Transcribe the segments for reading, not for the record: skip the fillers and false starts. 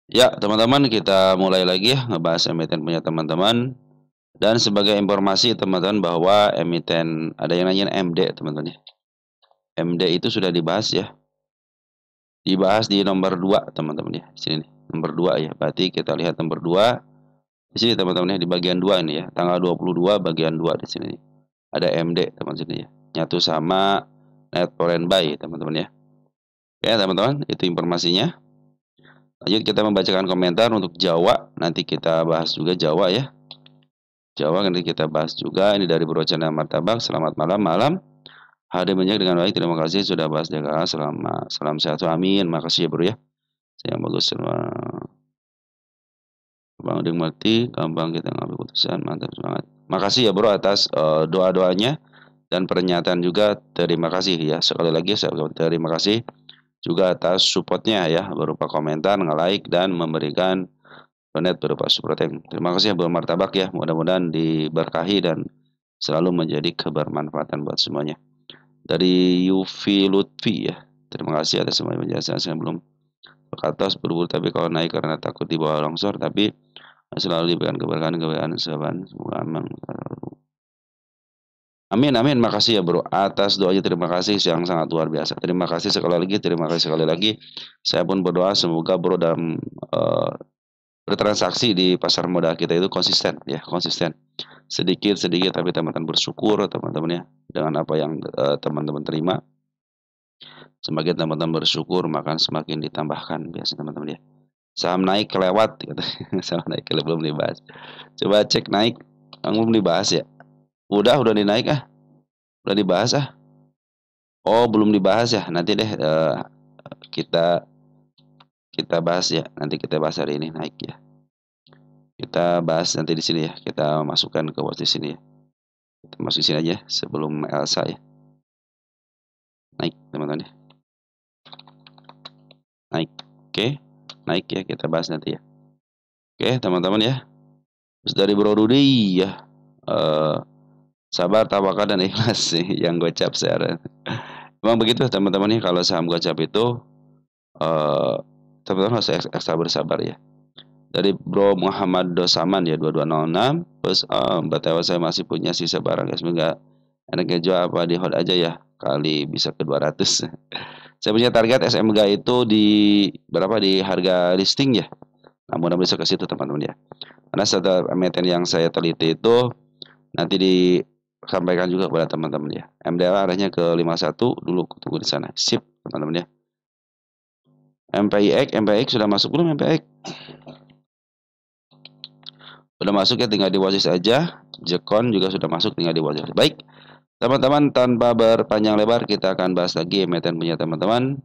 Ya, teman-teman, kita mulai lagi ya ngebahas emiten punya teman-teman. Dan sebagai informasi teman-teman bahwa emiten ada yang nanyain MD, teman-teman ya. MD itu sudah dibahas ya. Dibahas di nomor 2 teman-teman ya. Di sini nih, nomor 2 ya. Berarti kita lihat nomor 2 di sini teman-teman ya, di bagian 2 ini ya. Tanggal 22 bagian 2 di sini nih. Ada MD teman sini ya. Nyatu sama net foreign buy teman-teman ya. Oke, teman-teman, itu informasinya. Lanjut kita membacakan komentar untuk Jawa. Nanti kita bahas juga Jawa ya. Jawa nanti kita bahas juga. Ini dari Bro Chandra Martabak. Selamat malam. Malam. Hadir banyak dengan baik. Terima kasih sudah bahas jaga. Selamat. Salam sehat. Amin. Makasih ya Bro ya. Saya bagus semua. Bang Deng Mati. Gampang kita ngambil keputusan. Mantap semangat. Makasih ya Bro atas doa-doanya dan pernyataan juga. Terima kasih ya. Sekali lagi saya terima kasih juga atas supportnya ya. Berupa komentar, nge-like dan memberikan donat berupa super thank. Terima kasih ya Bro Martabak ya. Mudah-mudahan diberkahi dan selalu menjadi kebermanfaatan buat semuanya. Dari Yufi Lutfi ya. Terima kasih atas semua penjelasan. Saya belum ke atas berburu tapi kalau naik karena takut di bawah longsor, tapi selalu diberikan keberkahan sahabat. Semoga aman. Amin amin. Makasih ya Bro atas doanya. Terima kasih yang sangat luar biasa. Terima kasih sekali lagi. Terima kasih sekali lagi. Saya pun berdoa semoga Bro dalam bertransaksi di pasar modal kita itu konsisten ya, konsisten. Sedikit-sedikit tapi teman-teman bersyukur teman-teman ya dengan apa yang teman-teman terima. Semakin teman-teman bersyukur maka semakin ditambahkan biasa teman-teman ya. Saham naik kelewat gitu. Saham naik kelewat belum dibahas. Coba cek naik, belum dibahas ya. Udah dinaik ah. Udah dibahas ah. Oh, belum dibahas ya. Nanti deh kita kita bahas ya. Nanti kita bahas hari ini naik ya. Kita bahas nanti di sini ya. Kita masukkan ke posisi sini ya. Kita masuk sini aja sebelum Elsa ya. Naik teman-teman ya. Naik. Oke. Naik ya kita bahas nanti ya. Oke, teman-teman ya. Terus dari Bro Rudy ya. Sabar, tawakal dan ikhlas sih yang gocap saya. Memang begitu teman-teman ya kalau saham gocap itu eh teman-teman harus ekstra bersabar ya. Dari Bro Muhammad Dosaman ya 2206. Terus BTW saya masih punya sisa barang ya. Semoga enaknya jual apa di hold aja ya. Kali bisa ke 200. Saya punya target SMG itu di berapa di harga listing ya. Nah, mudah-mudahan bisa ke situ teman-teman ya. Karena setelah emiten yang saya teliti itu nanti disampaikan juga kepada teman-teman ya. MDA arahnya ke 51 dulu tunggu di sana. Sip teman-teman ya. MPIX sudah masuk belum MPIX? Sudah masuk ya tinggal di watchlist aja. Jekon juga sudah masuk tinggal di watchlist. Baik. Teman-teman tanpa berpanjang lebar kita akan bahas lagi emiten punya teman-teman.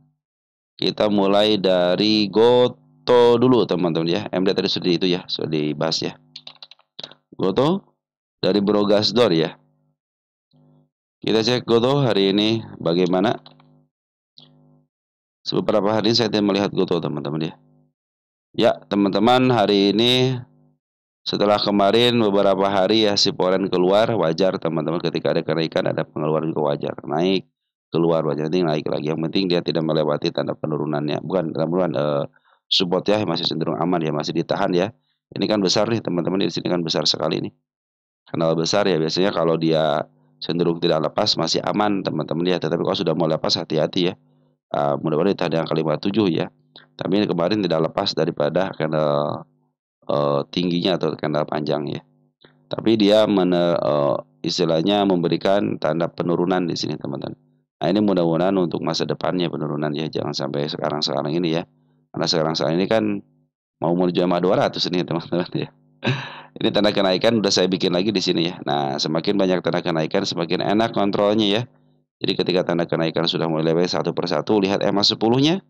Kita mulai dari Goto dulu teman-teman ya. MD tadi sudah itu ya, sudah dibahas ya. Goto dari Bro Gasdor ya. Kita cek Goto hari ini bagaimana. Beberapa hari ini saya tidak melihat Goto teman-teman ya. Ya teman-teman hari ini setelah kemarin beberapa hari ya si Poren keluar wajar teman-teman ketika ada kenaikan ada pengeluaran juga wajar. Naik keluar wajar nanti naik lagi. Yang penting dia tidak melewati tanda penurunannya. Bukan penurunan support ya masih cenderung aman ya masih ditahan ya. Ini kan besar nih teman-teman di sini kan besar sekali nih. Kanal besar ya biasanya kalau dia cenderung tidak lepas masih aman teman-teman ya. Tetapi kalau sudah mau lepas hati-hati ya. Mudah-mudahan ditahan di angka 57 ya. Tapi ini kemarin tidak lepas daripada kanal tingginya atau kanal panjang ya. Tapi dia istilahnya memberikan tanda penurunan di sini teman-teman. Nah ini mudah-mudahan untuk masa depannya penurunan ya. Jangan sampai sekarang-sekarang ini ya. Karena sekarang-sekarang ini kan mau menuju MA 200 ini teman-teman ya. Ini tanda kenaikan udah saya bikin lagi di sini ya. Nah semakin banyak tanda kenaikan semakin enak kontrolnya ya. Jadi ketika tanda kenaikan sudah mulai lebar satu persatu lihat EMA 10-nya.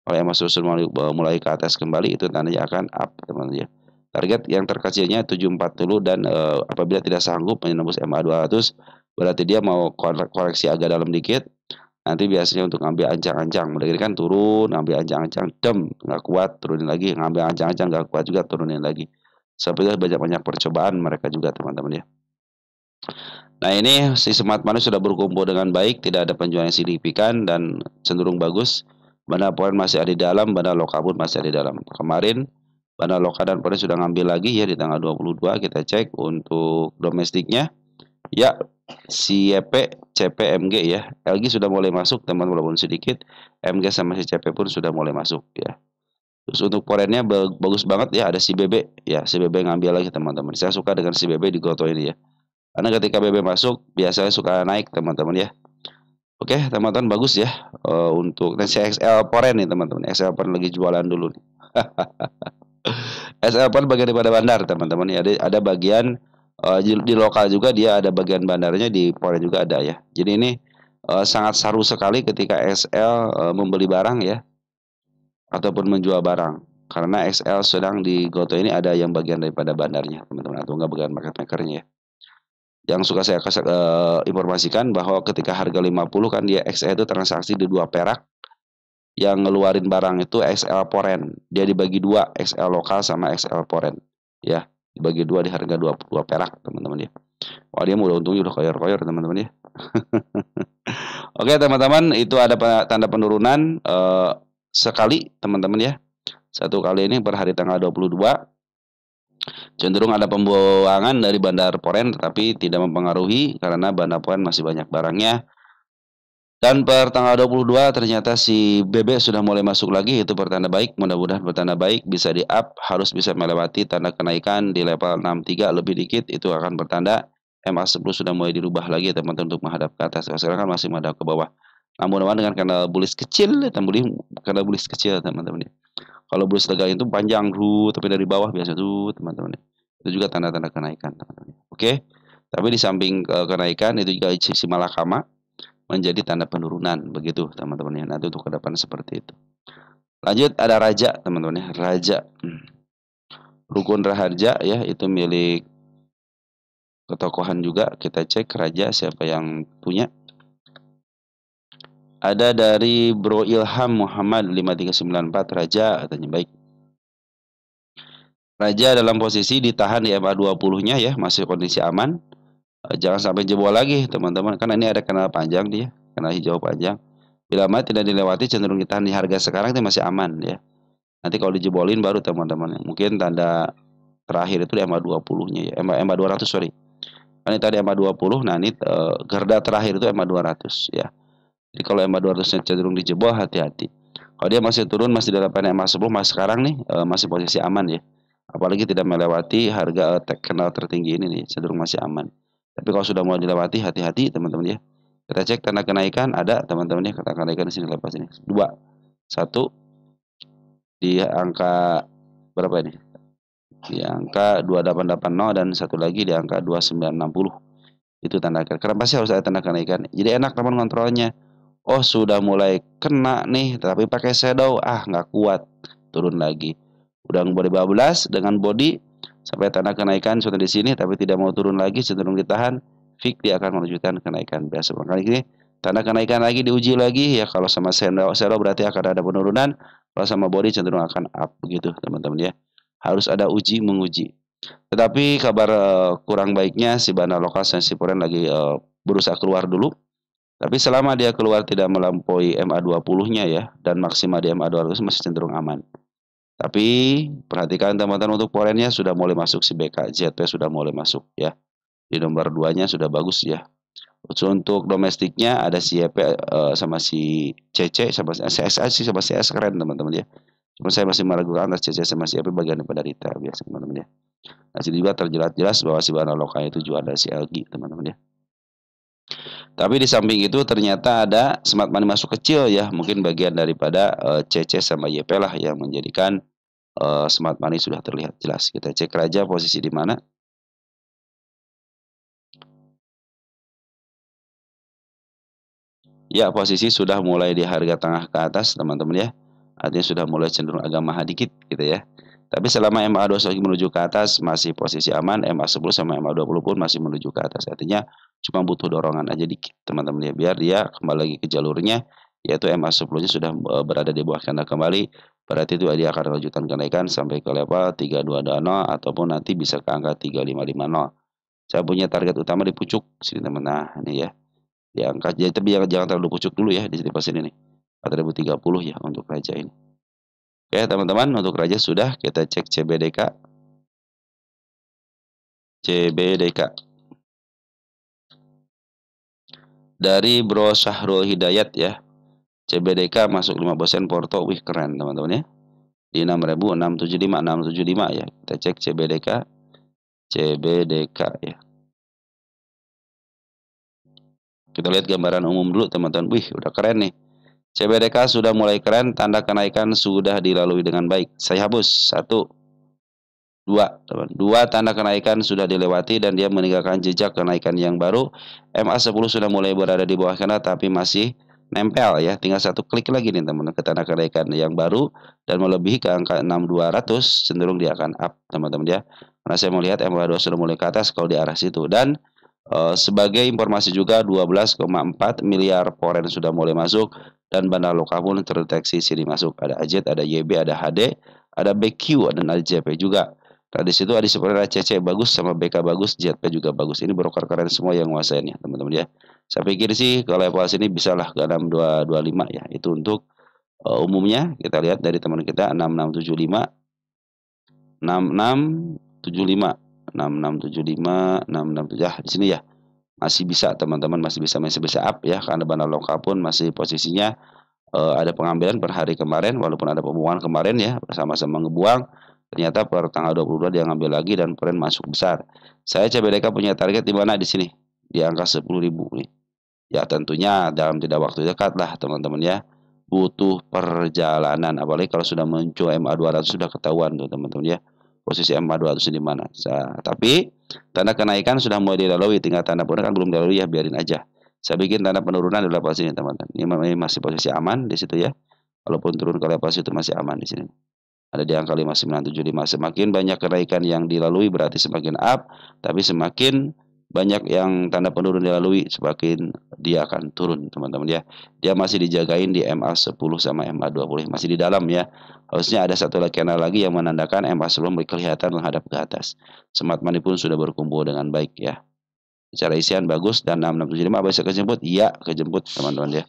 Kalau EMA 10 mulai ke atas kembali itu tandanya akan up teman-teman ya. Target yang terkecilnya 740 dan apabila tidak sanggup menembus MA 200 berarti dia mau koreksi agak dalam dikit. Nanti biasanya untuk ngambil ancang-ancang, mulai kan turun, ngambil ancang-ancang, nggak kuat, turunin lagi, ngambil ancang-ancang nggak kuat juga, turunin lagi. Seperti banyak-banyak percobaan mereka juga teman-teman ya. Nah ini si Smart Money sudah berkumpul dengan baik, tidak ada penjualan yang signifikan dan cenderung bagus. Banda poren masih ada di dalam, banda loka pun masih ada di dalam. Kemarin banda loka dan poren sudah ngambil lagi ya di tanggal 22, kita cek untuk domestiknya. Ya, si YP, CP, MG ya. LG sudah mulai masuk teman walaupun sedikit. MG sama si CP pun sudah mulai masuk ya. Terus untuk porennya bagus banget ya, ada si BB ya, si BB ngambil lagi teman-teman. Saya suka dengan si BB di Goto ini ya. Karena ketika BB masuk biasanya suka naik teman-teman ya. Oke, teman-teman bagus ya untuk dan si XL poren nih teman-teman. XL poren lagi jualan dulu nih. XL poren bagian daripada bandar teman-teman ya. Ada bagian di lokal juga dia ada bagian bandarnya, di poren juga ada ya. Jadi ini sangat seru sekali ketika XL membeli barang ya ataupun menjual barang. Karena XL sedang di Goto ini ada yang bagian daripada bandarnya teman-teman, atau enggak bagian market makernya ya. Yang suka saya informasikan bahwa ketika harga 50 kan dia XL itu transaksi di 2 perak, yang ngeluarin barang itu XL poren. Dia dibagi 2, XL lokal sama XL poren. Ya, dibagi 2 di harga 22 perak, teman-teman ya. Wah, dia udah untungnya udah koyor-koyor, teman-teman ya. Oke, teman-teman, itu ada tanda penurunan sekali, teman-teman ya. Satu kali ini per hari tanggal 22. Cenderung ada pembuangan dari bandar poren tetapi tidak mempengaruhi karena bandar poren masih banyak barangnya. Dan per tanggal 22 ternyata si BB sudah mulai masuk lagi, itu pertanda baik, mudah-mudahan pertanda baik, bisa di up, harus bisa melewati tanda kenaikan di level 63 lebih dikit, itu akan bertanda MA10 sudah mulai dirubah lagi teman-teman untuk menghadap ke atas. Sekarang kan masih menghadap ke bawah. Namun dengan candle bullish kecil, candle bullish kecil teman-teman ya. Kalau bullish tegang itu panjang tapi dari bawah biasa tuh teman-teman ya. Itu juga tanda-tanda kenaikan teman-teman. Oke. Tapi di samping kenaikan itu juga sisi malakama menjadi tanda penurunan begitu teman-teman ya. Nanti untuk ke depan seperti itu. Lanjut ada raja teman-teman ya. Raja. Rukun Raharja ya, itu milik ketokohan juga. Kita cek raja siapa yang punya. Ada dari Bro Ilham Muhammad 5394 raja katanya. Baik. Raja dalam posisi ditahan di MA20-nya ya, masih kondisi aman. Jangan sampai jebol lagi teman-teman, karena ini ada kanal panjang dia, kanal hijau panjang. Bila mana tidak dilewati cenderung ditahan di harga sekarang itu masih aman ya. Nanti kalau dijebolin baru teman-teman, mungkin tanda terakhir itu di MA20-nya ya, MA200 sorry. Kan ini tadi MA20, nah ini garda terakhir itu MA200 ya. Jadi kalau MA200-nya cenderung dijebol, hati-hati. Kalau dia masih turun, masih di depan MA10, mas sekarang nih masih posisi aman ya. Apalagi tidak melewati harga kanal tertinggi ini nih, cenderung masih aman. Tapi kalau sudah mau dilewati, hati-hati teman-teman ya. Kita cek tanda kenaikan ada teman-teman ya, tanda kenaikan di sini lepas ini. 2, 1 di angka berapa ini? Di angka 2880 dan satu lagi di angka 2960. Itu tanda kenaikan. Kenapa sih harus ada tanda kenaikan? Jadi enak teman kontrolnya. Oh, sudah mulai kena nih, tapi pakai shadow, nggak kuat, turun lagi. Udah body 12 dengan body sampai tanda kenaikan sudah di sini, tapi tidak mau turun lagi, cenderung ditahan, fix dia akan menunjukkan kenaikan biasa. Makanya ini tanda kenaikan lagi diuji lagi ya. Kalau sama shadow berarti akan ada penurunan, kalau sama body cenderung akan up begitu teman-teman ya. Harus ada uji menguji. Tetapi kabar kurang baiknya si Banda Lokal Sensi Poren lagi berusaha keluar dulu. Tapi selama dia keluar tidak melampaui MA20-nya ya, dan maksimal di MA200 masih cenderung aman. Tapi perhatikan teman-teman untuk porennya sudah mulai masuk si BK, ZP sudah mulai masuk ya. Di nomor 2-nya sudah bagus ya. Untuk domestiknya ada si YP sama si CC sama si SSI sama si S keren teman-teman ya. Cuma saya masih meragukan atas CC sama si YP bagian daripada retail biasa teman-teman ya. Nah, sini juga terjelas-jelas bahwa si Banda Lokal itu juga ada si LG teman-teman ya. Tapi di samping itu ternyata ada smart money masuk kecil ya, mungkin bagian daripada CC sama YP lah yang menjadikan smart money sudah terlihat jelas. Kita cek raja posisi di mana. Ya, posisi sudah mulai di harga tengah ke atas teman-teman ya. Artinya sudah mulai cenderung agak mahal dikit gitu ya. Tapi selama MA20 lagi menuju ke atas masih posisi aman, MA10 sama MA20 pun masih menuju ke atas. Artinya cuma butuh dorongan aja dikit teman-teman ya, biar dia kembali lagi ke jalurnya, yaitu MA10-nya sudah berada di bawah candle kembali. Berarti itu dia akan lanjutkan kenaikan sampai ke level 3220 ataupun nanti bisa ke angka 3550. Saya punya target utama di pucuk sini teman. Nah, ini ya. Di angka, jadi tapi jangan terlalu pucuk dulu ya di sini pas ini nih. 4.030 ya untuk Raja ini. Oke teman-teman, untuk Raja sudah, kita cek CBDK. Dari Bro Syahrul Hidayat ya. CBDK masuk 5% Porto, wih keren teman-teman ya. Di 6.675 ya. Kita cek CBDK ya. Kita lihat gambaran umum dulu teman-teman. Wih, udah keren nih. CBDK sudah mulai keren, tanda kenaikan sudah dilalui dengan baik. Saya hapus. 1, 2, teman. 2 tanda kenaikan sudah dilewati dan dia meninggalkan jejak kenaikan yang baru. MA10 sudah mulai berada di bawah kanan tapi masih nempel ya. Tinggal 1 klik lagi nih teman-teman ke tanda kenaikan yang baru dan melebihi ke angka 6200, cenderung dia akan up teman-teman ya. Karena saya melihat MA2 sudah mulai ke atas kalau di arah situ. Dan sebagai informasi juga 12,4 miliar foreign sudah mulai masuk dan bandar lokal pun terdeteksi sini masuk. Ada AZ, ada YB, ada HD, ada BQ, dan ada JP juga. Nah, di situ ada seperti ada CC bagus sama BK bagus, JP juga bagus. Ini broker keren semua yang nguasain ya, teman-teman ya. Saya pikir sih kalau level sini bisalah ke 6225 ya. Itu untuk umumnya kita lihat dari teman kita 6675, 6675, 6675, 667 ya di sini ya. Masih bisa teman-teman, masih bisa up ya karena bandar lokal pun masih posisinya ada pengambilan per hari kemarin walaupun ada pembuangan kemarin ya, bersama-sama ngebuang. Ternyata per tanggal 22 dia ngambil lagi dan tren masuk besar. Saya CBDK punya target di mana di sini? Di angka 10.000 nih. Ya tentunya dalam tidak waktu dekat lah teman-teman ya. Butuh perjalanan apalagi kalau sudah muncul MA200 sudah ketahuan tuh teman-teman ya. Posisi MA200 di mana. Tapi tanda kenaikan sudah mulai dilalui, tinggal tanda penurunan kan belum dilalui ya, biarin aja. Saya bikin tanda penurunan di level sini teman-teman. Ini masih posisi aman di situ ya. Walaupun turun ke level situ masih aman di sini. Ada di angka 5975. Semakin banyak kenaikan yang dilalui berarti semakin up, tapi semakin banyak yang tanda penurun dilalui semakin dia akan turun teman-teman ya. Dia masih dijagain di MA10 sama MA20, masih di dalam ya. Harusnya ada satu channel lagi yang menandakan MA10 kelihatan menghadap ke atas. Smart money pun sudah berkumpul dengan baik ya. Secara isian bagus dan 6675 bisa kejemput? Iya, kejemput teman-teman ya.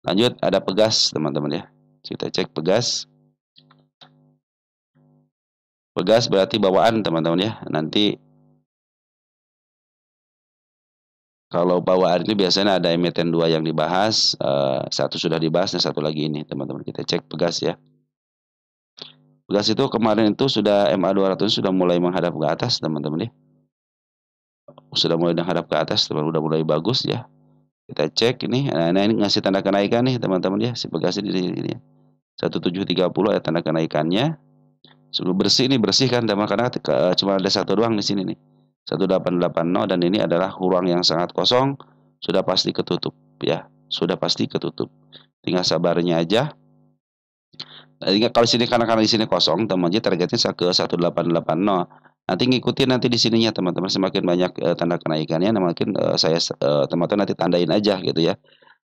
Lanjut ada Pegas teman-teman ya. Kita cek Pegas. Pegas berarti bawaan teman-teman ya. Nanti kalau bawaan ini biasanya ada emiten 2 yang dibahas. Satu sudah dibahas dan satu lagi ini teman-teman. Kita cek Pegas ya. Pegas itu kemarin itu sudah MA200 sudah mulai menghadap ke atas teman-teman ya. Sudah mulai menghadap ke atas, teman, udah mulai bagus ya. Kita cek ini. Nah ini ngasih tanda kenaikan nih teman-teman ya. Si Pegas ini ya. 1730 ada tanda kenaikannya. Sebelum bersih ini bersih kan teman, karena cuma ada satu doang di sini nih. 1880 dan ini adalah ruang yang sangat kosong, sudah pasti ketutup ya. Sudah pasti ketutup. Tinggal sabarnya aja. Nah, kalau sini karena di sini kosong, teman aja targetnya ke 1880. Nanti ngikutin nanti di sininya teman-teman, semakin banyak tanda kenaikannya, makin saya teman-teman nanti tandain aja gitu ya.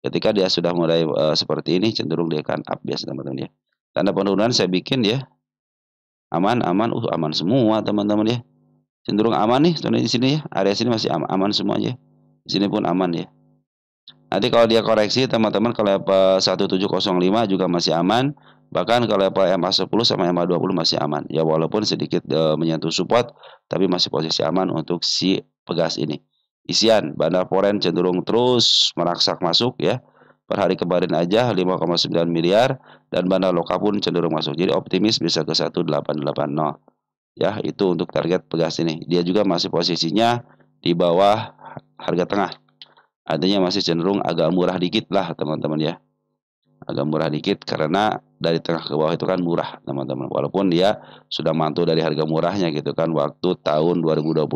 Ketika dia sudah mulai seperti ini cenderung dia akan up biasa teman-teman ya. Tanda penurunan saya bikin ya. Aman, aman semua teman-teman ya. Cenderung aman nih, di sini ya. Area sini masih aman semua aja. Di sini pun aman ya. Nanti kalau dia koreksi teman-teman kalau level 1705 juga masih aman. Bahkan kalau level MA10 sama MA20 masih aman. Ya walaupun sedikit menyentuh support tapi masih posisi aman untuk si Pegas ini. Isian bandar foreign cenderung terus meraksak masuk ya. Per hari kemarin aja 5,9 miliar dan bandar lokal pun cenderung masuk. Jadi optimis bisa ke 1880. Ya, itu untuk target Pegas ini. Dia juga masih posisinya di bawah harga tengah. Artinya masih cenderung agak murah dikit lah teman-teman ya. Agak murah dikit karena dari tengah ke bawah itu kan murah teman-teman. Walaupun dia sudah mantul dari harga murahnya gitu kan waktu tahun 2023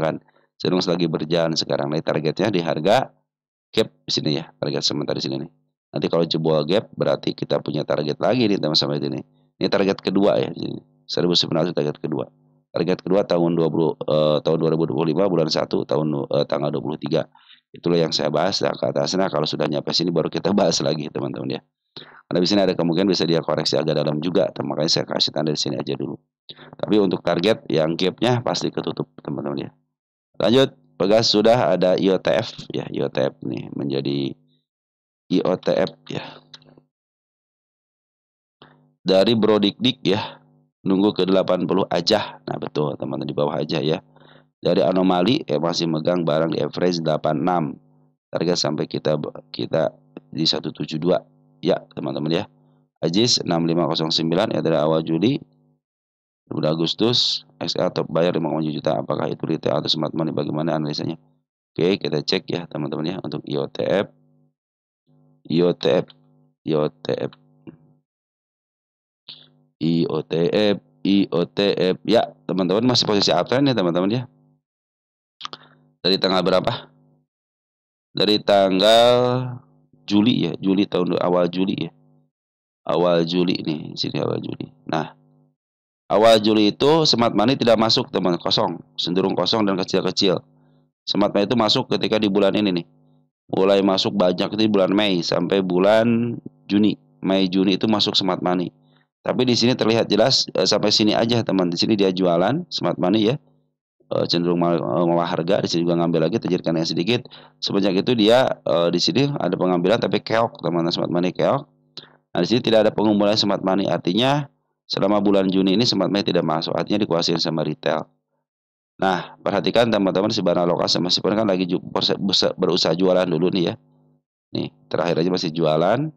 kan. Cenderung lagi berjalan sekarang. Nah, targetnya di harga gap di sini ya. Target sementara di sini nih. Nanti kalau jebol gap berarti kita punya target lagi nih teman-teman ini. Ini target kedua ya. 1900 target kedua. Target kedua tahun 2025 bulan 1 tahun tanggal 23. Itulah yang saya bahas ya, ke atasnya. Kalau sudah nyampe sini baru kita bahas lagi teman-teman ya. Karena di sini ada kemungkinan bisa dia koreksi agak dalam juga, makanya saya kasih tanda di sini aja dulu. Tapi untuk target yang gapnya pasti ketutup teman-teman ya. Lanjut, Pegas sudah ada IOTF ya, IOTF nih menjadi IOTF ya. dari Brodikdik ya, nunggu ke 80 aja. Nah, betul teman-teman, di bawah aja ya. Dari anomali masih megang barang di average 86. Target sampai kita kita di 172 ya, teman-teman ya. Ajis 6509 ya dari awal Juli. Udah Agustus, XL top buyer 5,7 juta. Apakah itu retail atau smart money? Bagaimana analisanya? Oke, kita cek ya teman-teman ya untuk IOTF. IOTF, IOTF, IOTF, IOTF. Ya, teman-teman masih posisi uptrend ya teman-teman ya. Dari tanggal berapa? Dari tanggal Juli ya, Juli tahun awal Juli ya. Awal Juli nih, sini awal Juli. Nah, awal Juli itu smart money tidak masuk teman, kosong, cenderung kosong dan kecil-kecil. Smart money itu masuk ketika di bulan ini nih. Mulai masuk banyak itu di bulan Mei sampai bulan Juni. Mei Juni itu masuk smart money. Tapi di sini terlihat jelas sampai sini aja teman. Di sini dia jualan smart money ya. Cenderung mewah harga, di sini juga ngambil lagi, terjadi kenaikan sedikit. Semenjak itu dia di sini ada pengambilan tapi keok teman-teman, smart money keok. Nah, di sini tidak ada pengumpulan smart money, artinya selama bulan Juni ini smart money tidak masuk, artinya dikuasain sama retail. Nah, perhatikan teman-teman, si Bana Lokal sama si kan lagi berusaha jualan dulu nih ya. Nih, terakhir aja masih jualan.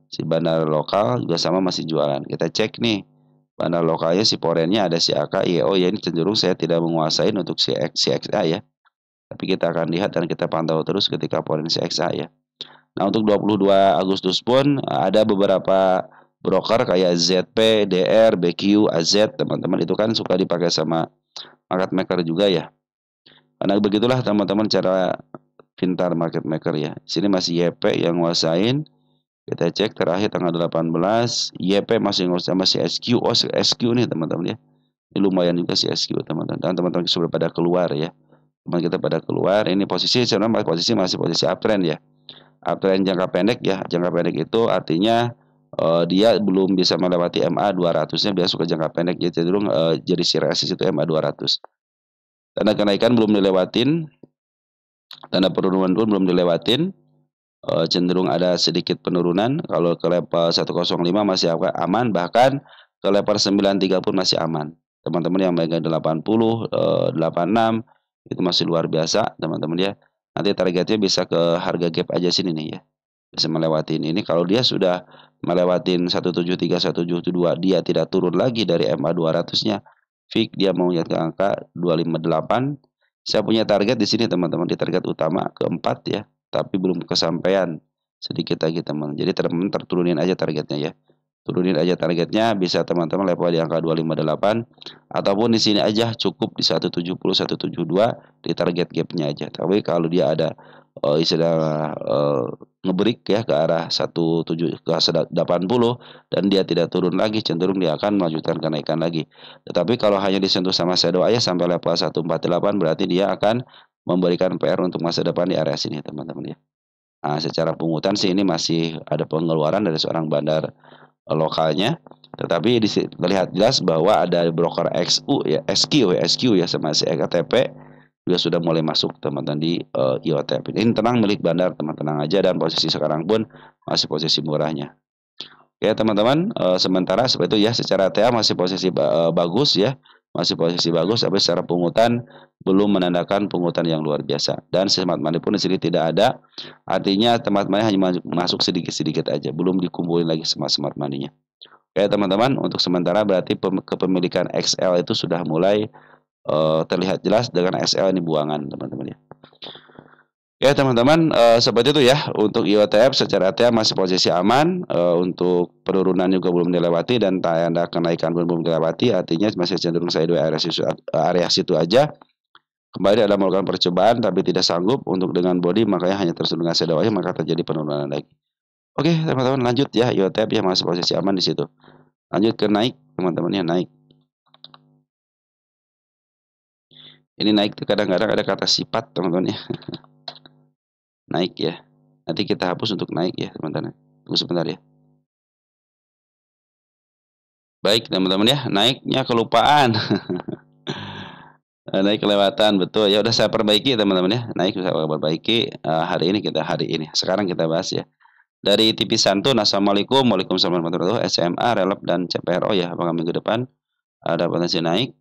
Si bandar lokal juga sama masih jualan. Kita cek nih. Bandar lokalnya si Porennya ada si AK, IEO ya, ini cenderung saya tidak menguasain untuk si XA ya. Tapi kita akan lihat dan kita pantau terus ketika Poren si XA ya. Nah, untuk 22 Agustus pun ada beberapa broker kayak ZP, DR, BQ, AZ, teman-teman itu kan suka dipakai sama market maker juga ya. Karena begitulah teman-teman cara pintar market maker ya. Sini masih YP yang nguasain. Kita cek terakhir tanggal 18, YP masih nguasain, masih SQ. Oh, SQ nih teman-teman ya. Ini lumayan juga si SQ teman-teman. Dan teman-teman sudah pada keluar ya. Teman kita pada keluar. Ini posisi sebenarnya masih posisi uptrend ya. Uptrend jangka pendek ya. Jangka pendek itu artinya dia belum bisa melewati MA 200-nya, biasa ke jangka pendek jadi cenderung jadi si resist itu MA 200. Tanda kenaikan belum dilewatin, tanda penurunan pun belum dilewatin, cenderung ada sedikit penurunan. Kalau ke level 105 masih aman, bahkan ke level 93 pun masih aman. Teman-teman yang megang 80, 86 itu masih luar biasa teman-teman ya. Nanti targetnya bisa ke harga gap aja sini nih ya. Bisa melewatin ini. Kalau dia sudah melewatin 173, 172, dia tidak turun lagi dari MA 200-nya. Fix dia mau lihat ke angka 258. Saya punya target di sini teman-teman, di target utama keempat ya, tapi belum kesampaian. Sedikit lagi teman. Jadi teman-teman terturunin aja targetnya ya. Turunin aja targetnya, bisa teman-teman level di angka 258 ataupun di sini aja cukup di 170, 172 di target gapnya aja. Tapi kalau dia ada istilah ngebreak ya ke arah 17 ke 80 dan dia tidak turun lagi, cenderung dia akan melanjutkan kenaikan lagi. Tetapi kalau hanya disentuh sama shadow aja sampai level 148 berarti dia akan memberikan PR untuk masa depan di area sini teman-teman ya. Nah, secara pungutan sih ini masih ada pengeluaran dari seorang bandar lokalnya, tetapi terlihat jelas bahwa ada broker XU ya, SQ ya sama si EKTP juga sudah mulai masuk teman-teman di IOTF. Ini tenang, milik bandar, teman-tenang aja, dan posisi sekarang pun masih posisi murahnya. Oke teman-teman, sementara seperti itu ya, secara TA masih posisi bagus ya, masih posisi bagus, tapi secara pungutan belum menandakan pungutan yang luar biasa. Dan smart money pun di sini tidak ada, artinya smart money hanya masuk sedikit-sedikit aja, belum dikumpulin lagi sama smart money-nya. Oke teman-teman, untuk sementara berarti kepemilikan XL itu sudah mulai terlihat jelas dengan SL ini buangan teman-teman ya. Ya teman-teman, seperti itu ya untuk IOTF. Secara TA masih posisi aman, untuk penurunan juga belum dilewati dan tanda kenaikan pun belum dilewati, artinya masih cenderung sideways area situ aja. Kembali ada melakukan percobaan tapi tidak sanggup untuk dengan body, makanya hanya terus dengan shadow aja, maka terjadi penurunan lagi. Oke teman-teman, lanjut ya, IOTF ya masih posisi aman di situ. Lanjut ke naik teman-teman ya, naik. Ini naik tuh kadang-kadang ada kata sifat teman-teman ya. Naik ya. Nanti kita hapus untuk naik ya teman-teman. Tunggu sebentar ya. Baik teman-teman ya, naiknya kelupaan. Naik kelewatan, betul. Ya udah saya perbaiki teman-teman ya. Naik saya perbaiki hari ini Sekarang kita bahas ya. Dari TV Santun, Assalamualaikum, Waalaikumsalam warahmatullahi wabarakatuh. SMA, Relap, dan CPRO ya, apakah minggu depan ada potensi naik?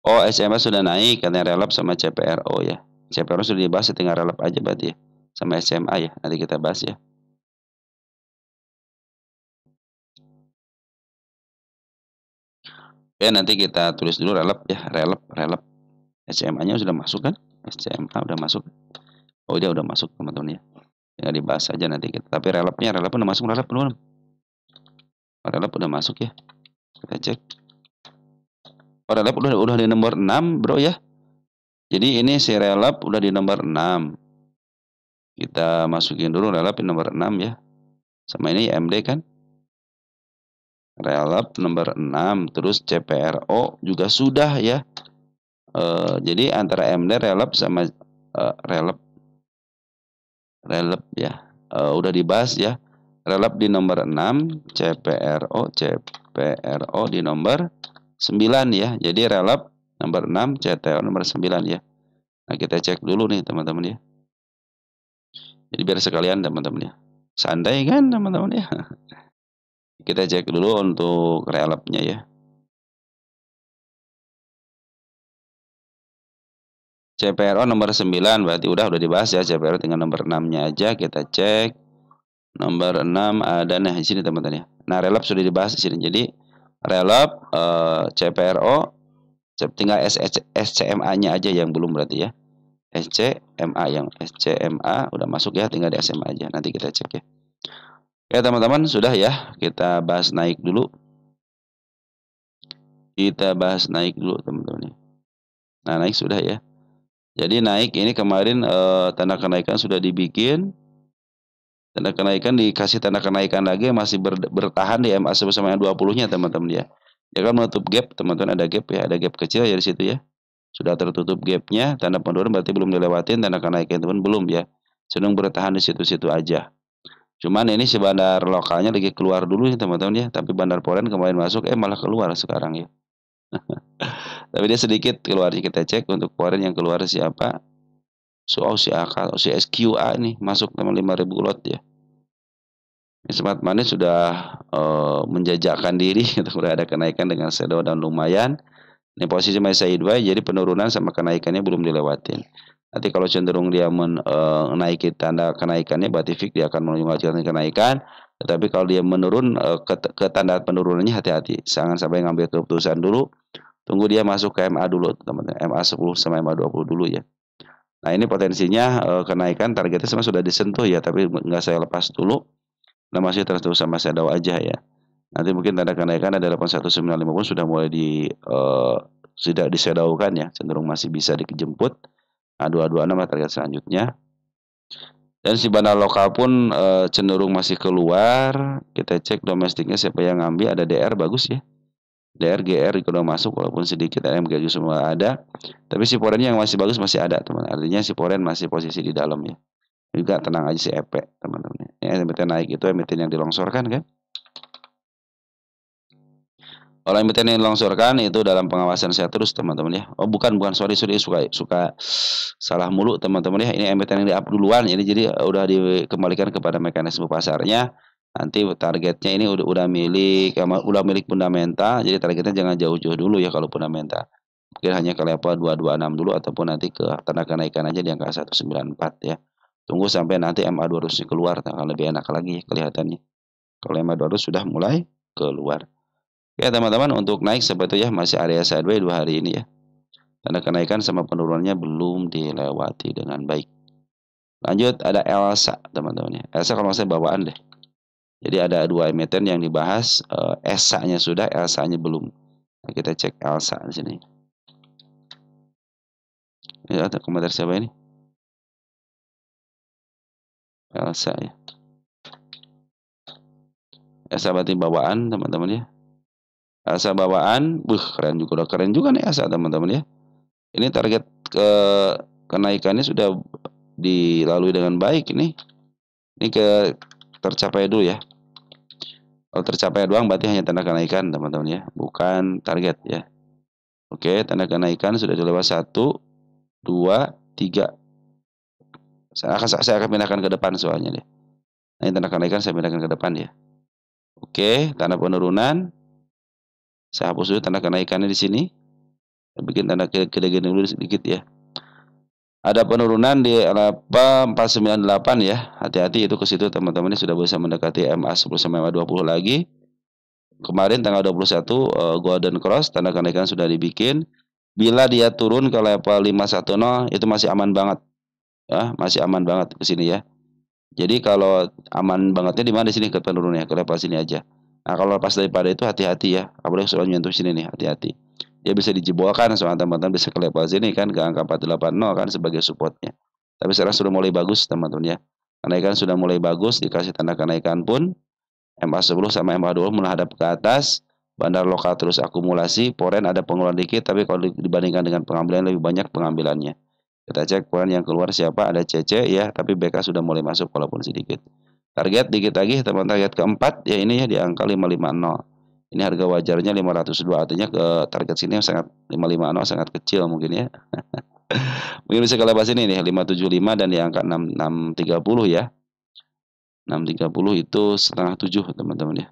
Oh, SMA sudah naik, katanya Relap sama CPRO ya. CPRO sudah dibahas, tinggal Relap aja berarti ya. Sama SMA ya, nanti kita bahas ya. Oke, nanti kita tulis dulu Relap ya, Relap. SMA-nya sudah masuk kan? SMA udah masuk. Oh, dia udah masuk teman-teman ya. Ya dibahas aja nanti kita. Tapi Relap udah masuk, Relap belum? Relap udah masuk ya. Kita cek. Oh, Relap udah di nomor 6, Bro ya. Jadi ini si Relap udah di nomor 6. Kita masukin dulu Relap di nomor 6 ya. Sama ini MD kan? Relap nomor 6, terus CPRO juga sudah ya. Jadi antara MD, Relap sama Relap ya. Udah dibahas ya. Relap di nomor 6, CPRO di nomor 9 ya. Jadi Relap nomor 6, CPRO nomor 9 ya. Nah, kita cek dulu nih teman-teman ya. Jadi biar sekalian teman-teman ya. Santai kan teman-teman ya. Kita cek dulu untuk Relapnya ya. CPRO nomor 9 berarti udah dibahas ya. CPRO tinggal nomor 6-nya aja kita cek. Nomor 6 ada nah di sini teman-teman ya. Nah, Relap sudah dibahas di sini. Jadi Relap CPRO tinggal SCMA-nya aja yang belum berarti ya. SCMA udah masuk ya, tinggal di SMA aja. Nanti kita cek ya. Ya teman-teman, sudah ya. Kita bahas naik dulu. Teman-teman ya. Nah, naik sudah ya. Jadi naik ini kemarin tanda kenaikan sudah dibikin. Tanda kenaikan dikasih tanda kenaikan lagi masih bertahan di MA sama yang 20-nya teman-teman ya. Ya kan menutup gap, teman-teman ada gap ya, ada gap kecil ya di situ ya. Sudah tertutup gapnya, tanda penurunan berarti belum dilewatin, tanda kenaikan teman belum ya. Sedang bertahan di situ-situ aja. Cuman ini si bandar lokalnya lagi keluar dulu nih teman-teman ya, tapi bandar foreign kemarin masuk malah keluar sekarang ya. Tapi dia sedikit keluar, kita cek untuk foreign yang keluar siapa. Si AK, si SQA nih masuk teman 5.000 lot ya. Smart Money sudah menjajakkan diri, udah ada kenaikan dengan shadow dan lumayan. Ini posisi masih sideways, jadi penurunan sama kenaikannya belum dilewatin. Nanti kalau cenderung dia menaiki tanda kenaikannya, berarti fix dia akan melanjutkan kenaikan. Tetapi kalau dia menurun ke tanda penurunannya, hati-hati. Jangan sampai ngambil keputusan dulu. Tunggu dia masuk ke MA dulu, teman-teman. MA 10 sama MA 20 dulu ya. Nah, ini potensinya kenaikan targetnya sama sudah disentuh ya, tapi nggak saya lepas dulu. Nah, masih terus sama shadow aja ya. Nanti mungkin tanda kenaikan ada 8195 pun sudah mulai sudah disedaukan ya, cenderung masih bisa dijemput. Nah, 226 target selanjutnya. Dan si bandar lokal pun cenderung masih keluar. Kita cek domestiknya siapa yang ngambil, ada DR bagus ya. DR, GR udah masuk walaupun sedikit, MG semua ada. Tapi si Poren yang masih bagus masih ada, teman. Artinya si Poren masih posisi di dalam ya. Juga tenang aja si EP, teman-teman. Ya, emiten naik itu emiten yang dilongsorkan kan. Kalau emiten yang dilongsorkan itu dalam pengawasan saya terus teman-teman ya. Oh bukan sorry suka salah mulu teman-teman ya. Ini emiten yang di-up duluan ini jadi udah dikembalikan kepada mekanisme pasarnya. Nanti targetnya ini udah milik fundamental. Jadi targetnya jangan jauh-jauh dulu ya kalau fundamental. Mungkin hanya ke level 226 dulu ataupun nanti ke tanda kenaikan aja di angka 194 ya. Tunggu sampai nanti MA200 keluar, akan lebih enak lagi kelihatannya. Kalau MA200 sudah mulai keluar. Ya teman-teman, untuk naik seperti itu ya, masih area sideways 2 hari ini ya. Tanda kenaikan sama penurunannya belum dilewati dengan baik. Lanjut ada Elsa teman-teman ya. Elsa kalau saya bawaan deh. Jadi ada 2 emiten yang dibahas, ESA-nya sudah, Elsa-nya belum. Nah, kita cek Elsa di sini. Ya, ada komentar siapa ini? Elsa ya. Elsa berarti bawaan teman-teman ya. Elsa bawaan, keren juga, udah keren juga nih Elsa teman-teman ya. Ini target kenaikannya sudah dilalui dengan baik ini. Ini tercapai dulu ya. Kalau tercapai doang berarti hanya tanda kenaikan teman-teman ya, bukan target ya. Oke, tanda kenaikan sudah dilewat 1, 2, 3. Saya akan pindahkan ke depan soalnya deh. Nah, ini tanda kenaikan saya pindahkan ke depan ya. Oke, tanda penurunan. Saya hapus dulu tanda kenaikannya di sini. Saya bikin tanda gede-gede dulu sedikit ya. Ada penurunan di laba 498 ya. Hati-hati itu ke situ teman-teman, ini sudah bisa mendekati MA10 sampai MA20 lagi. Kemarin tanggal 21 Golden Cross, tanda kenaikan sudah dibikin. Bila dia turun ke level 510 itu masih aman banget. Ya, masih aman banget ke sini ya. Jadi kalau aman bangetnya di mana, di sini ke penurunnya, ke level sini aja. Nah, kalau lepas daripada itu hati-hati ya. Apalagi soal menyentuh sini nih, hati-hati. Dia bisa dijebolkan soal teman-teman, bisa ke level sini kan, ke angka 480 kan sebagai supportnya. Tapi sekarang sudah mulai bagus teman-teman ya. Kenaikan sudah mulai bagus, dikasih tanda kenaikan pun MA10 sama MA20 menghadap ke atas. Bandar lokal terus akumulasi, Foreign ada pengeluaran dikit, tapi kalau dibandingkan dengan pengambilan lebih banyak pengambilannya. Kita cek Foreign yang keluar siapa, ada CC ya, tapi BK sudah mulai masuk walaupun sedikit. Target dikit lagi teman, target keempat ya ini ya di angka 550. Ini harga wajarnya 502, artinya ke target sini yang sangat 550 sangat kecil mungkin ya. Mungkin bisa ke lepas ini nih 575 dan di angka 6630 ya. 630 itu setengah 7 teman-teman ya.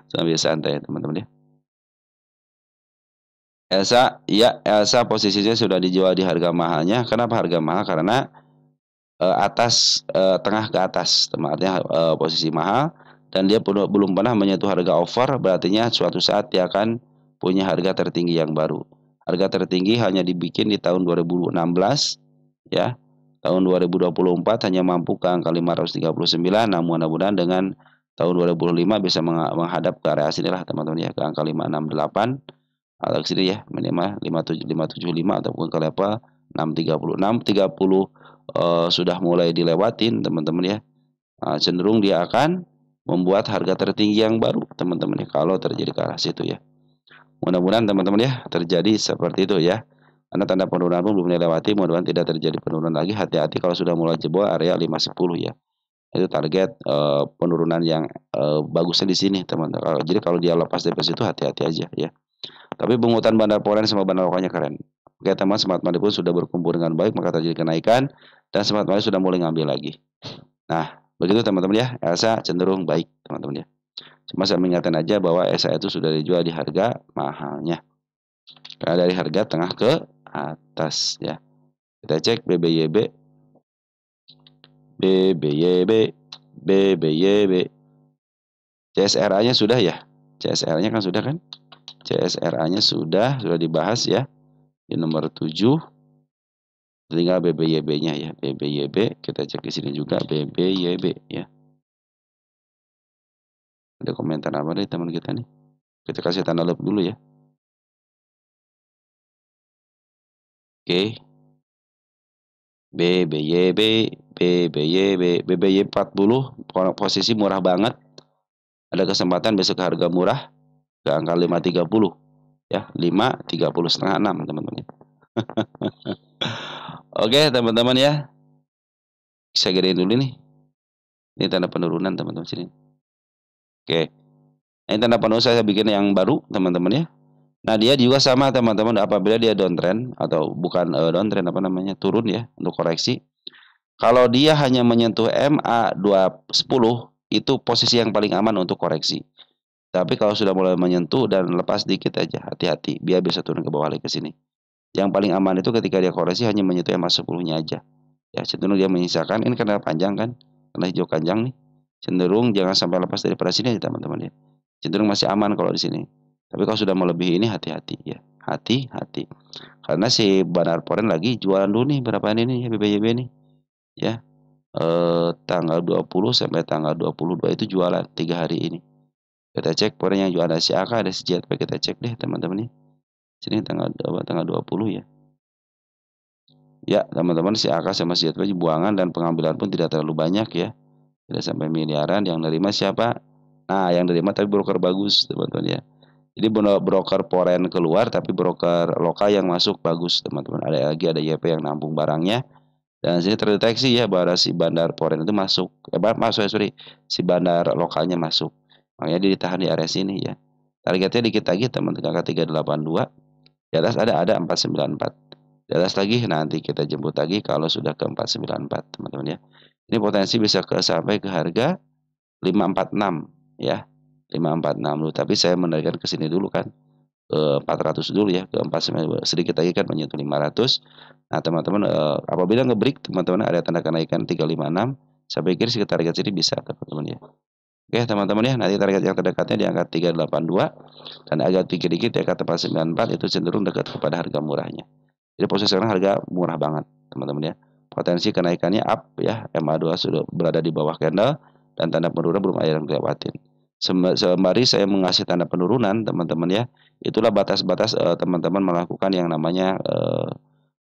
Sambil santai teman-teman ya. Elsa, ya Elsa posisinya sudah dijual di harga mahalnya. Kenapa harga mahal? Karena tengah ke atas, artinya posisi mahal dan dia belum pernah menyentuh harga over, berartinya suatu saat dia akan punya harga tertinggi yang baru. Harga tertinggi hanya dibikin di tahun 2016 ya. Tahun 2024 hanya mampu ke angka 539, namun mudah-mudahan dengan tahun 2025 bisa menghadap ke area sini lah teman-teman ya, ke angka 568 atau ke sini ya, minimal 575 ataupun ke level 630. 630 sudah mulai dilewatin teman-teman ya. Cenderung dia akan membuat harga tertinggi yang baru teman-teman ya, kalau terjadi ke arah situ ya. Mudah-mudahan teman-teman ya terjadi seperti itu ya. Karena tanda penurunan pun belum dilewati, mudah-mudahan tidak terjadi penurunan lagi. Hati-hati kalau sudah mulai jebol area 510 ya. Itu target penurunan yang bagusnya di sini teman-teman. Jadi kalau dia lepas dari situ hati-hati aja ya. Tapi pungutan bandar Foreign sama bandar lokalnya keren. Oke teman, Smart Money pun sudah berkumpul dengan baik, maka terjadi kenaikan dan Smart Money sudah mulai ngambil lagi. Nah, begitu teman-teman ya. Elsa cenderung baik teman-teman ya. Cuma saya mengingatkan aja bahwa Elsa itu sudah dijual di harga mahalnya. Karena dari harga tengah ke atas ya. Kita cek BBYB, BBYB, BBYB. CSRA-nya sudah ya. CSRA-nya kan sudah kan? CSRA-nya sudah dibahas ya. Di nomor 7. Tinggal BBYB-nya ya. BBYB kita cek di sini juga BBYB ya. Ada komentar apa dari teman kita nih? Kita kasih tanda love dulu ya. Oke. BBYB, BBYB, BBY 40 posisi murah banget. Ada kesempatan besok harga murah ke angka 530 ya, 530 setengah 6 teman-teman. Oke teman-teman ya. Saya gedein dulu nih. Ini tanda penurunan teman-teman sini. Oke. Ini tanda penurunan saya bikin yang baru teman-teman ya. Nah, dia juga sama teman-teman, apabila dia downtrend atau bukan downtrend apa namanya, turun ya untuk koreksi. Kalau dia hanya menyentuh MA 210 itu posisi yang paling aman untuk koreksi. Tapi kalau sudah mulai menyentuh dan lepas dikit aja, hati-hati, biar bisa turun ke bawah lagi ke sini. Yang paling aman itu ketika dia koreksi hanya menyentuh MA 10-nya aja. Ya, cenderung dia menyisakan, ini karena panjang kan, karena hijau panjang nih. Cenderung jangan sampai lepas dari sini aja teman-teman ya. Cenderung masih aman kalau di sini. Tapi kalau sudah melebihi ini hati-hati ya. Hati-hati. Karena si Bandar Foreign lagi jualan dulu nih berapa ini nih ya, BBYB nih. Ya. Tanggal 20 sampai tanggal 22 itu jualan 3 hari ini. Kita cek Foreign yang jualan, ada si AK, ada si JP, kita cek deh teman-teman nih. Sini tanggal 20 ya. Ya, teman-teman, si AK sama si JP buangan dan pengambilan pun tidak terlalu banyak ya. Tidak sampai miliaran. Yang nerima siapa? Nah, yang nerima tapi broker bagus teman-teman ya. Jadi broker Foreign keluar tapi broker lokal yang masuk bagus teman-teman. Ada lagi ada YP yang nampung barangnya. Dan sini terdeteksi ya bahwa si bandar Foreign itu masuk. Si bandar lokalnya masuk. Makanya dia ditahan di area sini ya. Targetnya dikit lagi teman-teman, angka 382. Di atas ada 494. Di atas lagi nanti kita jemput lagi kalau sudah ke 494 teman-teman ya. Ini potensi bisa sampai ke harga 546 ya. 546 dulu, tapi saya menarikkan ke sini dulu kan. Ke 400 dulu ya, ke 49 sedikit lagi kan menyentuh 500. Nah, teman-teman apabila nge-break teman-teman ada tanda kenaikan 356, saya pikir sekitar target sini bisa teman-teman ya. Oke, teman-teman ya, nanti target yang terdekatnya di angka 382 dan agak tinggi dikit di angka 494 itu cenderung dekat kepada harga murahnya. Jadi posisi sekarang harga murah banget, teman-teman ya. Potensi kenaikannya up ya, MA2 sudah berada di bawah candle dan tanda penurunan belum ada yang dilewatin. Sembari saya mengasih tanda penurunan, teman-teman ya, itulah batas-batas teman-teman melakukan yang namanya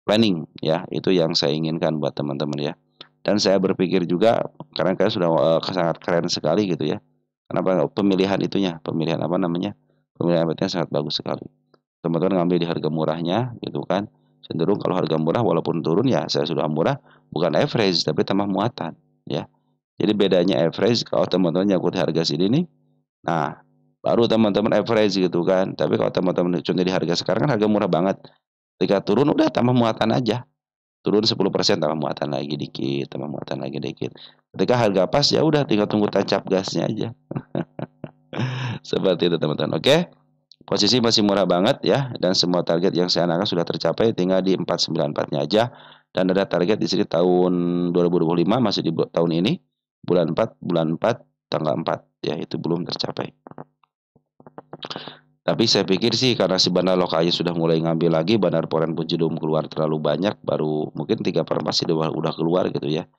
planning ya, itu yang saya inginkan buat teman-teman ya. Dan saya berpikir juga karena kalian sudah sangat keren sekali gitu ya. Kenapa pemilihan itunya, pemilihan apa namanya? Pemilihan betnya sangat bagus sekali. Teman-teman ngambil di harga murahnya gitu kan. Cenderung kalau harga murah walaupun turun ya saya sudah murah, bukan average tapi tambah muatan ya. Jadi bedanya average kalau teman-teman nyangkut harga sini nih, nah baru teman-teman average gitu kan. Tapi kalau teman-teman contoh di harga sekarang kan harga murah banget. Ketika turun udah tambah muatan aja. Turun 10% tambah muatan lagi dikit, tambah muatan lagi dikit. Ketika harga pas ya udah tinggal tunggu tancap gasnya aja. Seperti itu teman-teman. Oke. Posisi masih murah banget ya dan semua target yang saya anakan sudah tercapai tinggal di 494-nya aja dan ada target di sini tahun 2025 masih di tahun ini bulan 4 tanggal 4 ya itu belum tercapai. Tapi saya pikir sih karena si bandar lokalnya sudah mulai ngambil lagi, bandar Poren pun belum keluar terlalu banyak, baru mungkin 3/4 sih udah keluar gitu ya.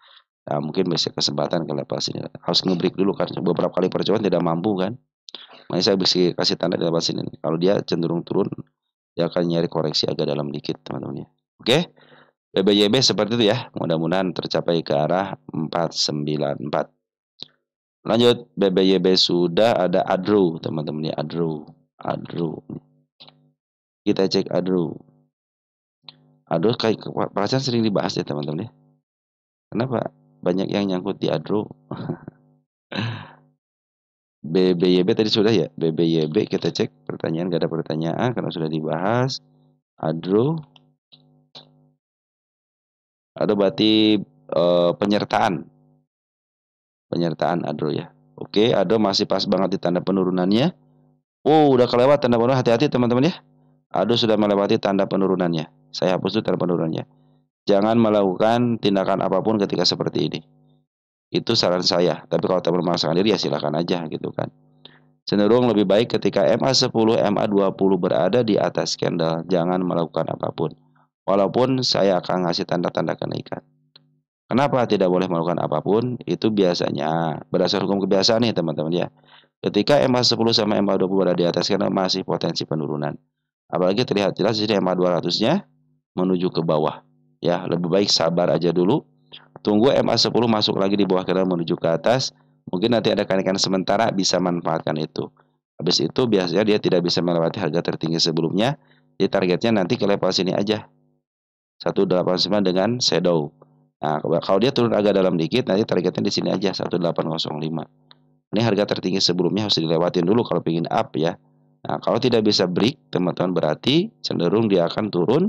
Nah, mungkin masih kesempatan ke level sini. Harus ngebreak dulu kan, beberapa kali percobaan tidak mampu kan. Makanya saya bisa kasih tanda di level sini. Kalau dia cenderung turun, dia akan nyari koreksi agak dalam dikit teman-teman ya. Oke, BBYB seperti itu ya. Mudah-mudahan tercapai ke arah 494. Lanjut, BBYB sudah ada ADRO teman-teman ya, ADRO. Kita cek ADRO. ADRO kayak perasaan sering dibahas ya teman-teman ya. Kenapa banyak yang nyangkut di ADRO? BBYB tadi sudah ya. BBYB kita cek pertanyaan, gak ada pertanyaan karena sudah dibahas. ADRO berarti penyertaan ADRO ya. Oke, ADRO masih pas banget di tanda penurunannya. Oh, udah kelewat tanda penurunan, hati-hati teman-teman ya. ADRO sudah melewati tanda penurunannya. Saya hapus dulu tanda penurunannya. Jangan melakukan tindakan apapun ketika seperti ini. Itu saran saya. Tapi kalau teman memaksakan diri ya silakan aja gitu kan. Cenderung lebih baik ketika MA10, MA20 berada di atas candle, jangan melakukan apapun. Walaupun saya akan ngasih tanda-tanda kenaikan. Kenapa tidak boleh melakukan apapun? Itu biasanya berdasar hukum kebiasaan nih teman-teman ya. Ketika MA10 sama MA20 berada di atas candle masih potensi penurunan. Apalagi terlihat jelas di sini MA200-nya menuju ke bawah. Ya, lebih baik sabar aja dulu. Tunggu MA10 masuk lagi di bawah candle menuju ke atas. Mungkin nanti ada kenaikan sementara, bisa manfaatkan itu. Habis itu biasanya dia tidak bisa melewati harga tertinggi sebelumnya. Jadi targetnya nanti ke level sini aja. 189 dengan shadow. Nah, kalau dia turun agak dalam dikit, nanti targetnya di sini aja 1805. Ini harga tertinggi sebelumnya harus dilewatin dulu kalau ingin up ya. Nah, kalau tidak bisa break, teman-teman berarti cenderung dia akan turun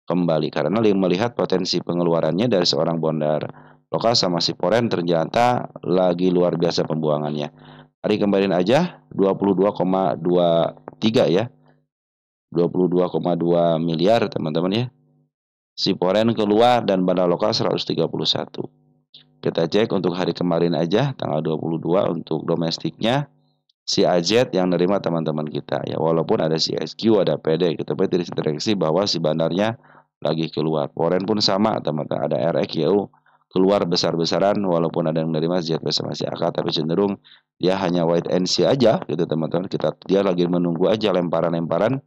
kembali karena melihat potensi pengeluarannya dari seorang bondar lokal sama si Poren ternyata lagi luar biasa pembuangannya. Hari kemarin aja 22,23 ya. 22,2 miliar teman-teman ya. Si Poren keluar dan bandar lokal 131. Kita cek untuk hari kemarin aja tanggal 22 untuk domestiknya si AZ yang nerima teman-teman kita ya. Walaupun ada si SQ, ada PD, kita tidak terdeteksi bahwa si bandarnya lagi keluar. Poren pun sama teman-teman, ada RXYU keluar besar-besaran walaupun ada yang menerima ZP sama si AK tapi cenderung dia hanya wait and see aja gitu teman-teman. Dia lagi menunggu aja lemparan-lemparan.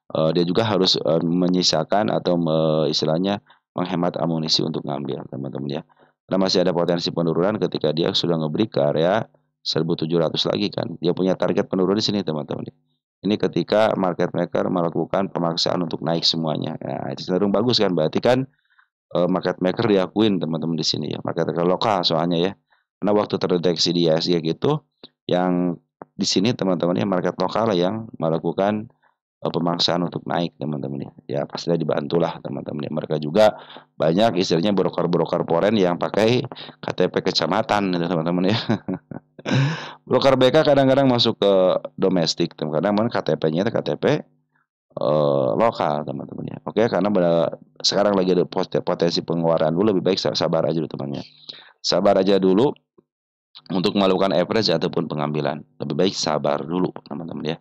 Dia juga harus menyisakan atau istilahnya menghemat amunisi untuk ngambil teman-teman ya. Karena masih ada potensi penurunan ketika dia sudah ngebreak ke area 1700 lagi kan. Dia punya target penurunan di sini teman-teman. Ini ketika market maker melakukan pemaksaan untuk naik semuanya. Nah, itu cenderung bagus kan. Berarti kan market maker diakuin teman-teman di sini ya. Market maker lokal soalnya ya. Karena waktu terdeteksi di ISG gitu yang di sini teman-teman ya market lokal yang melakukan pemaksaan untuk naik teman-teman ya. Ya pastilah dibantulah teman-teman ya. Mereka juga banyak istilahnya broker-broker foreign yang pakai KTP kecamatan gitu teman-teman ya. Broker BK kadang-kadang masuk ke domestik, kadang-kadang KTP-nya itu KTP lokal teman-teman ya. Oke, karena sekarang lagi ada potensi pengeluaran dulu, lebih baik sabar aja dulu temannya. Sabar aja dulu untuk melakukan average ataupun pengambilan. Lebih baik sabar dulu teman-teman ya.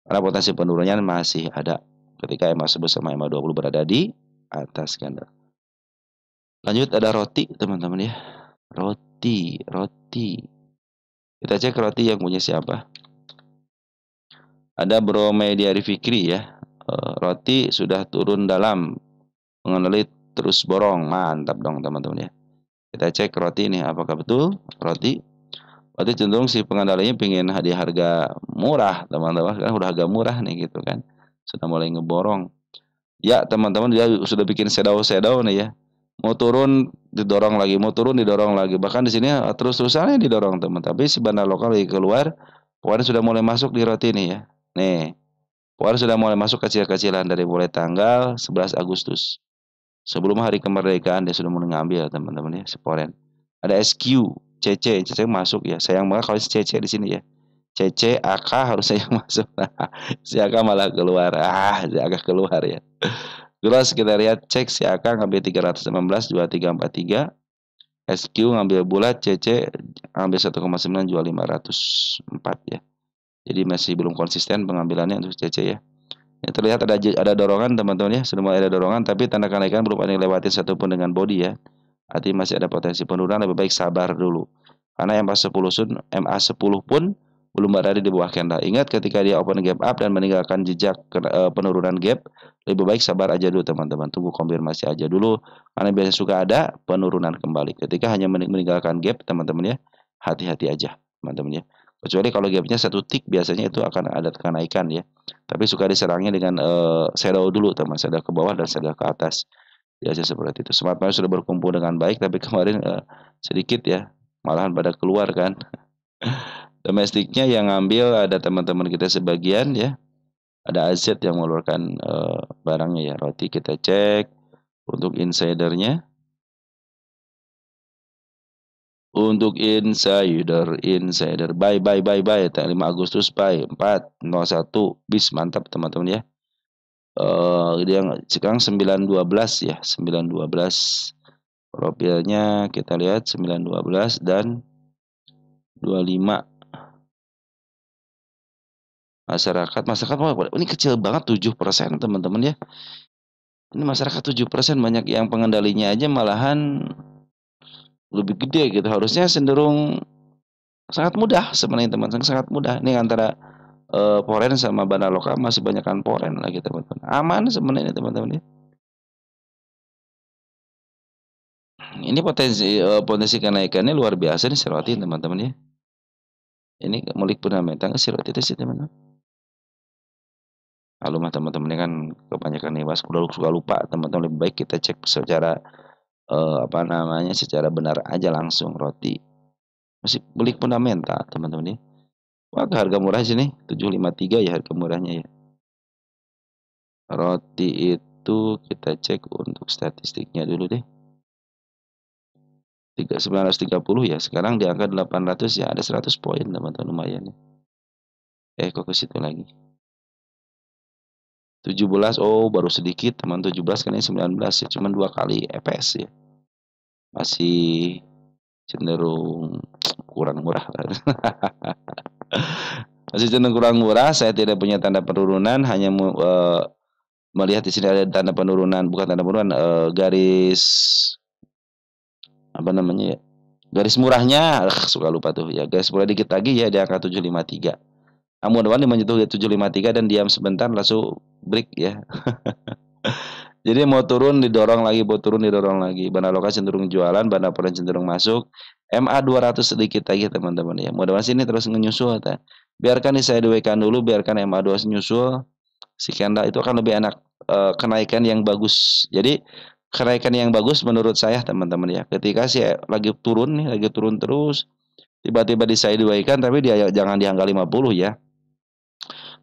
Karena potensi penurunan masih ada ketika MA11 sama MA20 berada di atas candle. Lanjut ada roti teman-teman ya. Roti. Kita cek roti yang punya siapa. Ada Bro Mediari Fikri ya. Roti sudah turun dalam, mengenali terus borong. Mantap dong teman-teman ya. Kita cek roti ini apakah betul roti cenderung si pengendalinya pengen hadiah harga murah teman-teman, kan udah harga murah nih gitu kan, sudah mulai ngeborong ya teman-teman. Dia sudah bikin shadow nih ya, mau turun didorong lagi, mau turun didorong lagi, bahkan di sini terus-terusan didorong teman. Tapi si bandar lokal lagi keluar, poin sudah mulai masuk di roti ini ya. Nih poin sudah mulai masuk kecil-kecilan dari mulai tanggal 11 Agustus sebelum hari kemerdekaan. Dia sudah mulai ngambil teman-teman ya, seporen. Ada SQ, CC masuk ya. Sayang banget kalau CC di sini ya. CC, AK harusnya yang masuk. Si AK malah keluar. Si AK keluar ya. Terus kita lihat cek si AK ngambil 318, 2343. SQ ngambil bulat, CC ngambil 1,9, jual 504 ya. Jadi masih belum konsisten pengambilannya untuk CC ya. Ya, terlihat ada dorongan teman-teman ya, sudah mulai ada dorongan, tapi tanda kenaikan belum ada yang lewatin satupun dengan body ya. Artinya masih ada potensi penurunan, lebih baik sabar dulu. Karena MA10 pun belum berada di bawah candle. Ingat ketika dia open gap up dan meninggalkan jejak penurunan gap, lebih baik sabar aja dulu teman-teman. Tunggu konfirmasi aja dulu, karena biasanya suka ada penurunan kembali. Ketika hanya meninggalkan gap teman-teman ya, hati-hati aja teman-teman ya. Kecuali kalau gapnya satu tick, biasanya itu akan ada kenaikan ya. Tapi suka diserangnya dengan shadow dulu teman, shadow ke bawah dan shadow ke atas. Biasa seperti itu. Smart money sudah berkumpul dengan baik, tapi kemarin sedikit ya, malahan pada keluar kan. Domestiknya yang ngambil ada teman-teman kita sebagian ya. Ada AZ yang mengeluarkan barangnya ya. Roti kita cek untuk insidernya. Untuk insider buy 5 Agustus buy 401 bis, mantap teman-teman ya. Dia sekarang 912 ya, 912 profilnya kita lihat 912 dan 25. Masyarakat ini kecil banget 7% teman-teman ya. Ini masyarakat 7%, banyak yang pengendalinya aja malahan lebih gede gitu. Harusnya cenderung sangat mudah sebenarnya teman-teman, sangat mudah. Ini antara foreign sama bandar lokal masih banyakkan foreign lagi teman-teman. Aman sebenarnya teman-teman ya. Ini potensi kenaikannya luar biasa nih Siroti teman-teman ya. Ini mulik fundamental Siroti itu sih teman-teman. Lalu mah teman-teman ini kan kebanyakan nih suka lupa teman-teman, lebih baik kita cek secara secara benar aja langsung. Roti masih beli fundamental teman-teman ya. Wah, harga murah sini 753 ya harga murahnya ya. Roti itu kita cek untuk statistiknya dulu deh. 930 ya, sekarang di angka 800 ya, ada 100 poin teman-teman, lumayan ya. Kok ke situ lagi 17, oh baru sedikit teman, 17 kan ini 19 ya, cuma 2 kali EPS ya, masih cenderung kurang murah. Masih cenderung kurang murah. Saya tidak punya tanda penurunan, hanya melihat di sini ada tanda penurunan, bukan tanda penurunan, garis apa namanya ya, garis murahnya suka lupa tuh ya, garis murah dikit lagi ya di angka 753. Mudah-mudahan menyentuh 753 dan diam sebentar langsung break ya. Jadi mau turun didorong lagi, mau turun didorong lagi. Bandar lokal cenderung jualan, bandar foreign cenderung masuk. MA 200 sedikit lagi teman-teman ya. Mudah-mudahan sini terus menyusul. Biarkan saya duekan dulu, biarkan MA 200 nyusul. Si candle itu akan lebih enak, kenaikan yang bagus. Jadi kenaikan yang bagus menurut saya teman-teman ya. Ketika sih lagi turun nih, lagi turun terus, tiba-tiba di sideways kan, tapi dia jangan di angka 50 ya.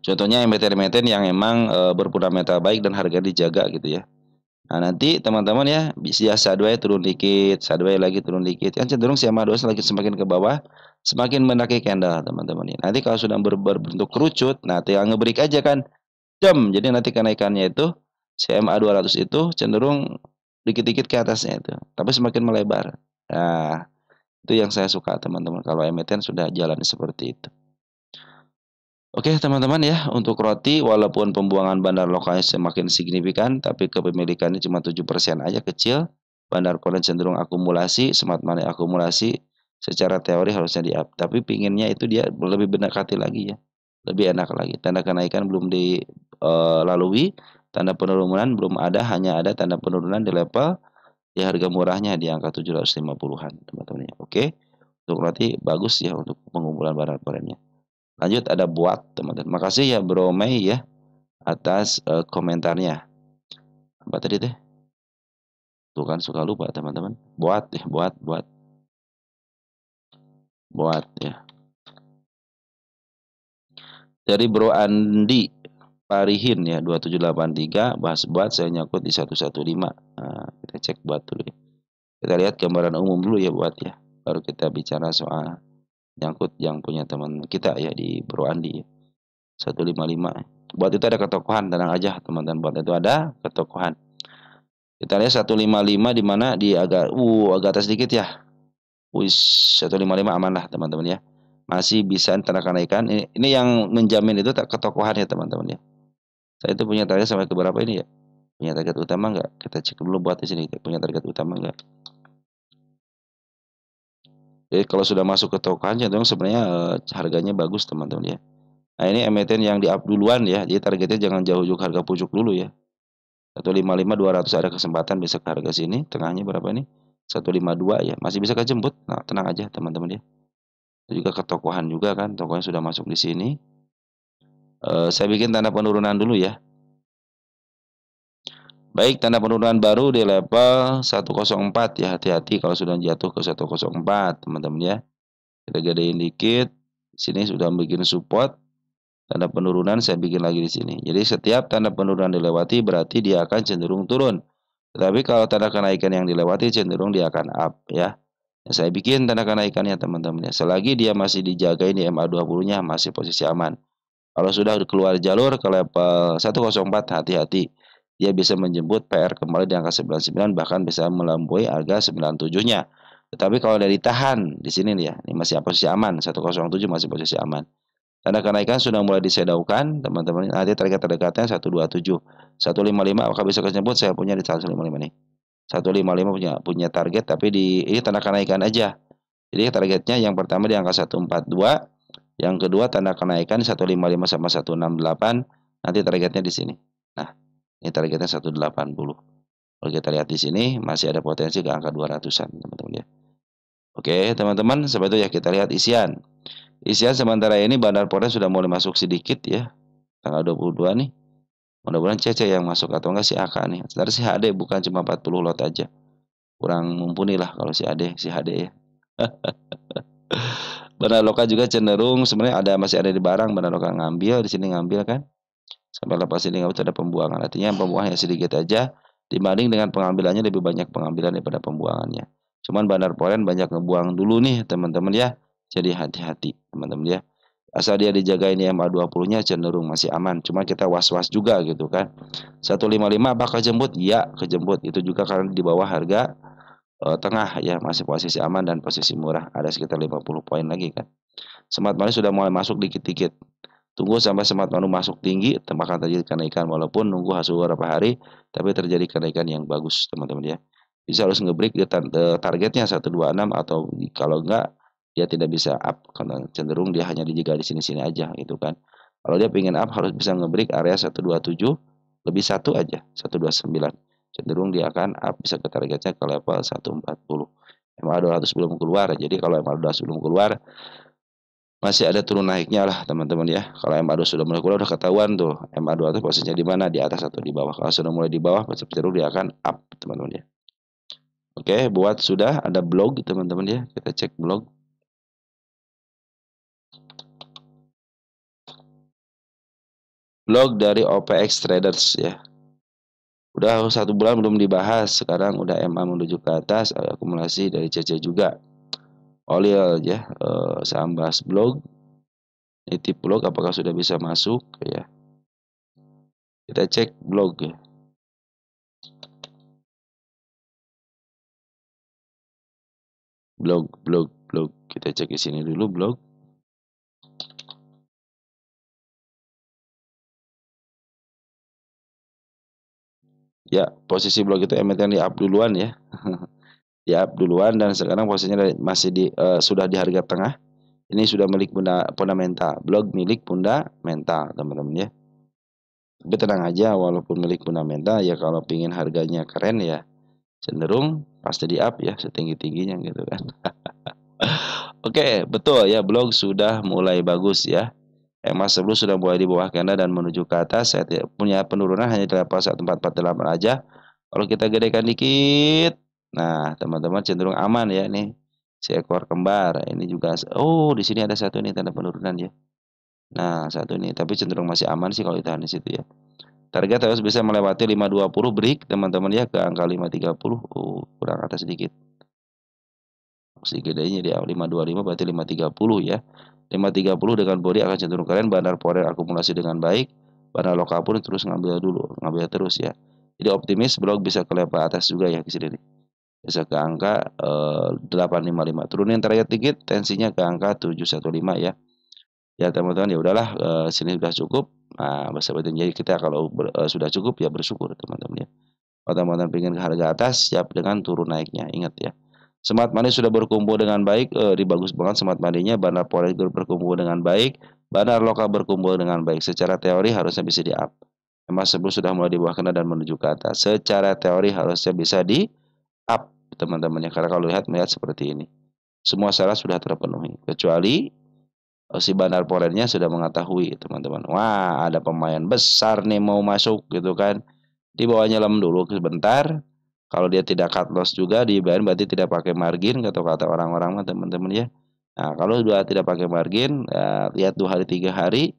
Contohnya emiten-emiten yang emang berfundamental baik dan harga dijaga gitu ya. Nah, nanti teman-teman ya bisa sideways turun dikit, sideways lagi turun dikit. Kan cenderung si EMA2 semakin ke bawah, semakin mendaki candle teman-teman ya. Nanti kalau sudah berbentuk kerucut, nah tinggal nge-break aja kan. Jadi nanti kenaikannya itu si MA200 itu cenderung dikit-dikit ke atasnya itu, tapi semakin melebar. Nah, itu yang saya suka teman-teman kalau emiten sudah jalan seperti itu. Oke teman-teman ya, untuk roti walaupun pembuangan bandar lokalnya semakin signifikan, tapi kepemilikannya cuma 7% aja kecil. Bandar koran cenderung akumulasi, smart money akumulasi, secara teori harusnya di-up. Tapi pinginnya itu dia lebih mendekati lagi ya, lebih enak lagi. Tanda kenaikan belum dilalui, tanda penurunan belum ada, hanya ada tanda penurunan di level di harga murahnya di angka 750-an teman-teman ya. Oke, untuk roti bagus ya untuk pengumpulan bandar korannya. Lanjut ada buat teman-teman. Makasih ya Bro Mei ya atas komentarnya. Apa tadi teh? Tuh kan suka lupa teman-teman. Buat ya. Dari Bro Andi Parihin ya 2783 bahas buat saya nyangkut di 115. Nah, kita cek buat dulu ya. Kita lihat gambaran umum dulu ya buat ya. Baru kita bicara soal nyangkut yang punya teman kita ya di Bro Andi ya. 155. Buat itu ada ketokohan, tenang aja teman-teman. Buat itu ada ketokohan. Kita lihat 155 di mana di agak atas sedikit ya. Wis 155 aman lah teman-teman ya. Masih bisa tanda kenaikan. Ini yang menjamin itu tak ketokohan ya teman-teman ya. Saya itu punya target sampai ke berapa ini ya? Punya target utama enggak? Kita cek dulu buat di sini. Punya target utama enggak? Jadi kalau sudah masuk ke tokohannya dong sebenarnya harganya bagus teman-teman ya. Nah ini emiten yang di up duluan ya. Jadi targetnya jangan jauh-jauh harga pucuk dulu ya. 155 200 ada kesempatan bisa ke harga sini. Tengahnya berapa nih? 152 ya. Masih bisa kejemput. Nah, tenang aja teman-teman ya. Itu juga ketokohan juga kan. Tokohnya sudah masuk di sini. Saya bikin tanda penurunan dulu ya. Baik, tanda penurunan baru di level 104 ya. Hati-hati kalau sudah jatuh ke 104 teman-teman ya. Kita gedein dikit. Sini sudah bikin support. Tanda penurunan saya bikin lagi di sini. Jadi setiap tanda penurunan dilewati berarti dia akan cenderung turun. Tetapi kalau tanda kenaikan yang dilewati cenderung dia akan up ya. Saya bikin tanda kenaikannya teman-teman ya. Selagi dia masih dijaga ini MA20-nya masih posisi aman. Kalau sudah keluar jalur ke level 104 hati-hati. Dia bisa menjemput PR kembali di angka 99 bahkan bisa melampaui harga 97-nya. Tetapi kalau dari tahan di sini nih ya, ini masih posisi aman, 107 masih posisi aman. Tanda kenaikan sudah mulai disedaukan, teman-teman. Nanti target terdekatnya 127. 155 apakah bisa kejemput? Saya punya di 155 nih. 155 punya target tapi ini tanda kenaikan aja. Jadi targetnya yang pertama di angka 142, yang kedua tanda kenaikan 155 sama 168, nanti targetnya di sini. Nah, ini targetnya 180. Kalau kita lihat di sini masih ada potensi ke angka 200-an, teman-teman ya. Oke, teman-teman, seperti itu ya kita lihat isian. Isian sementara ini Bandar Polres sudah mulai masuk sedikit ya. Tanggal 22 nih. Mudah-mudahan Cece yang masuk atau enggak si AK nih. Sebenarnya si HD bukan cuma 40 lot aja. Kurang mumpuni lah kalau si HD ya. Bandar lokal juga cenderung sebenarnya masih ada di barang bandar lokal ngambil di sini ngambil kan. Sampai lepas ini nggak ada pembuangan. Artinya pembuangannya sedikit aja dibanding dengan pengambilannya lebih banyak pengambilan daripada pembuangannya. Cuman Bandar Polen banyak ngebuang dulu nih teman-teman ya. Jadi hati-hati teman-teman ya. Asal dia dijaga ini MA20-nya cenderung masih aman. Cuma kita was-was juga gitu kan. 155 apakah kejemput? Ya, kejemput. Itu juga karena di bawah harga tengah ya, masih posisi aman dan posisi murah. Ada sekitar 50 poin lagi kan. Smart money sudah mulai masuk dikit-dikit. Tunggu sampai smart money masuk tinggi, akan terjadi kenaikan walaupun nunggu hasil beberapa hari, tapi terjadi kenaikan yang bagus teman-teman ya. Bisa harus ngebreak di targetnya 126 atau kalau enggak dia tidak bisa up karena cenderung dia hanya dijaga di sini-sini aja gitu kan. Kalau dia pengen up harus bisa ngebreak area 127 lebih satu aja 129. Cenderung dia akan up bisa ke targetnya ke level 140. MA200 belum keluar. Jadi kalau MA200 belum keluar masih ada turun naiknya lah teman-teman ya. Kalau MA2 sudah mulai keluar udah ketahuan tuh MA200 posisinya di mana, di atas atau di bawah. Kalau sudah mulai di bawah pasti cenderung dia akan up teman-teman ya. Oke, buat sudah ada blog teman-teman ya. Kita cek blog. blog dari OPX Traders ya. Udah 1 bulan belum dibahas, sekarang udah MA menuju ke atas, akumulasi dari CC juga. Olil ya, saham bahas blog, nitip blog apakah sudah bisa masuk ya. Kita cek blog ya. Blog. Kita cek di sini dulu blog. Ya, posisi blog itu emiten di up duluan ya. Di up duluan dan sekarang posisinya masih sudah di harga tengah. Ini sudah milik fundamental, blog milik fundamental teman-teman ya. Tapi tenang aja, walaupun milik fundamental ya, kalau pingin harganya keren ya cenderung pasti di up ya setinggi-tingginya gitu kan. Oke, betul ya, blog sudah mulai bagus ya. Emas sebelum sudah mulai di bawah candle dan menuju ke atas. Saya punya penurunan hanya di level 1448 aja. Kalau kita gedekan dikit, nah teman-teman cenderung aman ya nih. Seekor kembar. Ini juga, oh di sini ada satu nih tanda penurunan ya. Nah satu nih, tapi cenderung masih aman sih kalau ditahan di situ ya. Target harus bisa melewati 520 break teman-teman ya, ke angka 530. Kurang atas sedikit. Si gedenya di 525 berarti 530 ya. 530 dengan body akan cenderung keren, bandar forex akumulasi dengan baik, bandar lokal pun terus ngambil terus ya. Jadi optimis blog bisa ke level atas juga ya di sini nih. Bisa ke angka 855. Turunin target dikit, tensinya ke angka 715 ya. Ya teman-teman, ya udahlah, sini sudah cukup. Nah, bersahabat, jadi kita kalau sudah cukup ya bersyukur teman-teman ya. Kalau teman-teman ingin ke harga atas, siap dengan turun naiknya. Ingat ya. Smart money sudah berkumpul dengan baik, di bagus banget smart money-nya, bandar forex berkumpul dengan baik, bandar lokal berkumpul dengan baik. Secara teori harusnya bisa di-up. Emas sebelum sudah mulai di bawah kena dan menuju ke atas. Secara teori harusnya bisa di-up, teman-teman ya. Karena kalau melihat seperti ini. Semua syarat sudah terpenuhi. Kecuali si bandar forexnya sudah mengetahui, teman-teman. Wah, ada pemain besar nih mau masuk gitu kan. Di bawahnya lem dulu sebentar. Kalau dia tidak cut loss juga dibayar, berarti tidak pakai margin atau kata orang-orang mah teman-teman ya. Nah, kalau sudah tidak pakai margin, ya, lihat 2 hari 3 hari.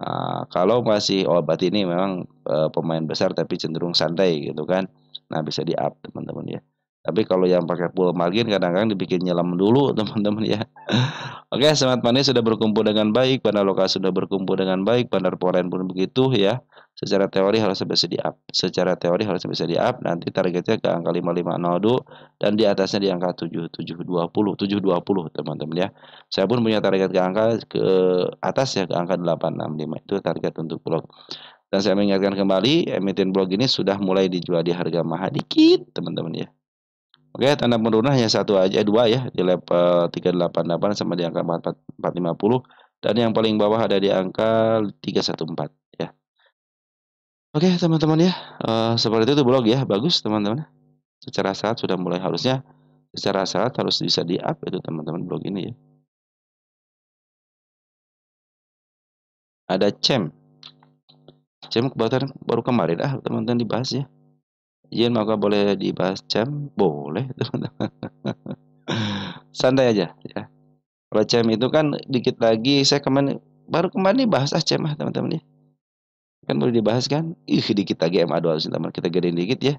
Nah, kalau masih berarti ini memang pemain besar tapi cenderung santai gitu kan. Nah, bisa di up teman-teman ya. Tapi kalau yang pakai full margin kadang-kadang dibikin nyelam dulu teman-teman ya. Oke, Smart Money sudah berkumpul dengan baik, bandar lokal sudah berkumpul dengan baik, bandar foreign pun begitu ya. Secara teori harusnya bisa di-up. Secara teori harusnya bisa di-up, nanti targetnya ke angka 5502 dan di atasnya di angka 720 teman-teman ya. Saya pun punya target ke angka ke atas ya, ke angka 865. Itu target untuk blok. Dan saya mengingatkan kembali, emiten blok ini sudah mulai dijual di harga mahal dikit, teman-teman ya. Oke, tanda penurunan hanya satu aja, dua ya, di level 388 sama di angka 450, dan yang paling bawah ada di angka 314 ya. Oke, teman-teman ya, seperti itu blog ya, bagus teman-teman. Secara saat sudah mulai harusnya, secara saat harus bisa di-up itu teman-teman blog ini ya. Ada CEM baru kemarin teman-teman dibahas ya. Izin maka boleh dibahas CEM, boleh teman-teman. Santai aja ya. Kalau CEM itu kan dikit lagi, saya baru kemarin dibahas CEM teman-teman ya. Kan boleh dibahas kan? Dikit lagi MA200 teman, kita gedein dikit ya.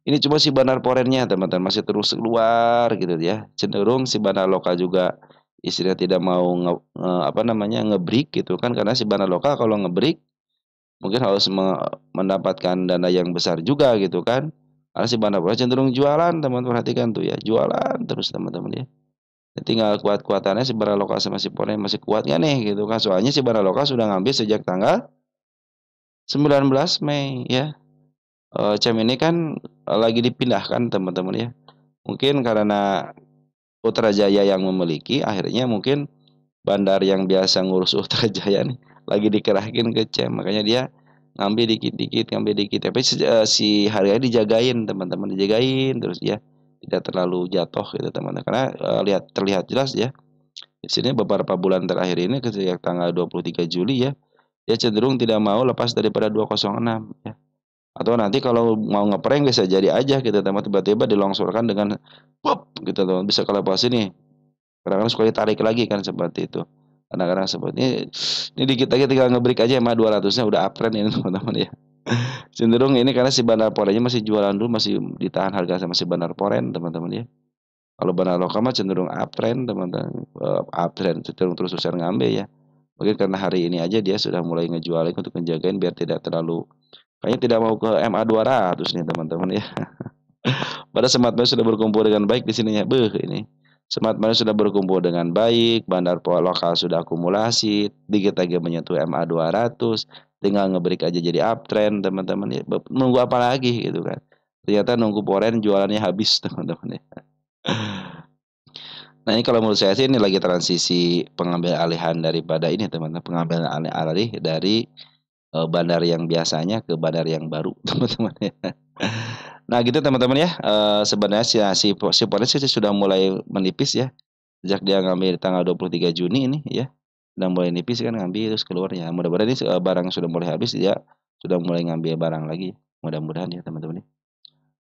Ini cuma si bandar foreign-nya teman-teman masih terus keluar gitu ya. Cenderung si bandar lokal juga istilah tidak mau ngebreak gitu kan, karena si bandar lokal kalau ngebreak mungkin harus mendapatkan dana yang besar juga gitu kan. Karena si bandar foreign cenderung jualan, teman-teman perhatikan tuh ya, jualan terus teman-teman ya. Tinggal kuat-kuatannya si bandar lokal sama si foreign masih kuat nggak nih gitu kan. Soalnya si bandar lokal sudah ngambil sejak tanggal 19 Mei ya. CEM ini kan lagi dipindahkan teman-teman ya. Mungkin karena Putrajaya yang memiliki, akhirnya mungkin bandar yang biasa ngurus Putrajaya nih lagi dikerahkin ke CEM. Makanya dia ngambil dikit-dikit. Tapi si harganya dijagain teman-teman, dijagain terus ya. Tidak terlalu jatuh gitu teman-teman. Karena terlihat jelas ya. Di sini beberapa bulan terakhir ini sejak tanggal 23 Juli ya, dia cenderung tidak mau lepas daripada 206 ya. Atau nanti kalau mau ngeprank bisa jadi aja kita teman tiba-tiba dilongsorkan dengan pop gitu loh, bisa ke level sini. Kadang-kadang suka ditarik lagi kan seperti itu. Kadang-kadang seperti ini dikit lagi tinggal nge-break aja MA 200-nya udah uptrend ini teman-teman ya. Cenderung ini karena si Bandar Porennya masih jualan dulu, masih ditahan harga sama si Bandar Poren teman-teman ya. Kalau Bandar Lokal mah cenderung uptrend teman-teman, uptrend cenderung terus susah ngambil ya. Mungkin karena hari ini aja dia sudah mulai ngejualin untuk ngejagain biar tidak terlalu, kayaknya tidak mau ke MA 200 nih teman-teman ya. Pada Smart Money sudah berkumpul dengan baik di sininya. Beuh ini. Smart Money sudah berkumpul dengan baik, bandar lokal sudah akumulasi, dikit lagi menyentuh MA 200, tinggal ngebreak aja jadi uptrend teman-teman ya. Nunggu apa lagi gitu kan. Ternyata nunggu Poren jualannya habis teman-teman ya. Nah ini kalau menurut saya sih ini lagi transisi pengambil alihan daripada ini teman-teman, pengambilan alih dari bandar yang biasanya ke bandar yang baru teman-teman ya. Nah gitu teman-teman ya, sebenarnya si Poren sih sudah mulai menipis ya, sejak dia ngambil tanggal 23 Juni ini ya, udah mulai nipis kan ngambil terus keluarnya. Mudah-mudahan ini barang sudah mulai habis dia sudah mulai ngambil barang lagi, mudah-mudahan ya teman-teman ya.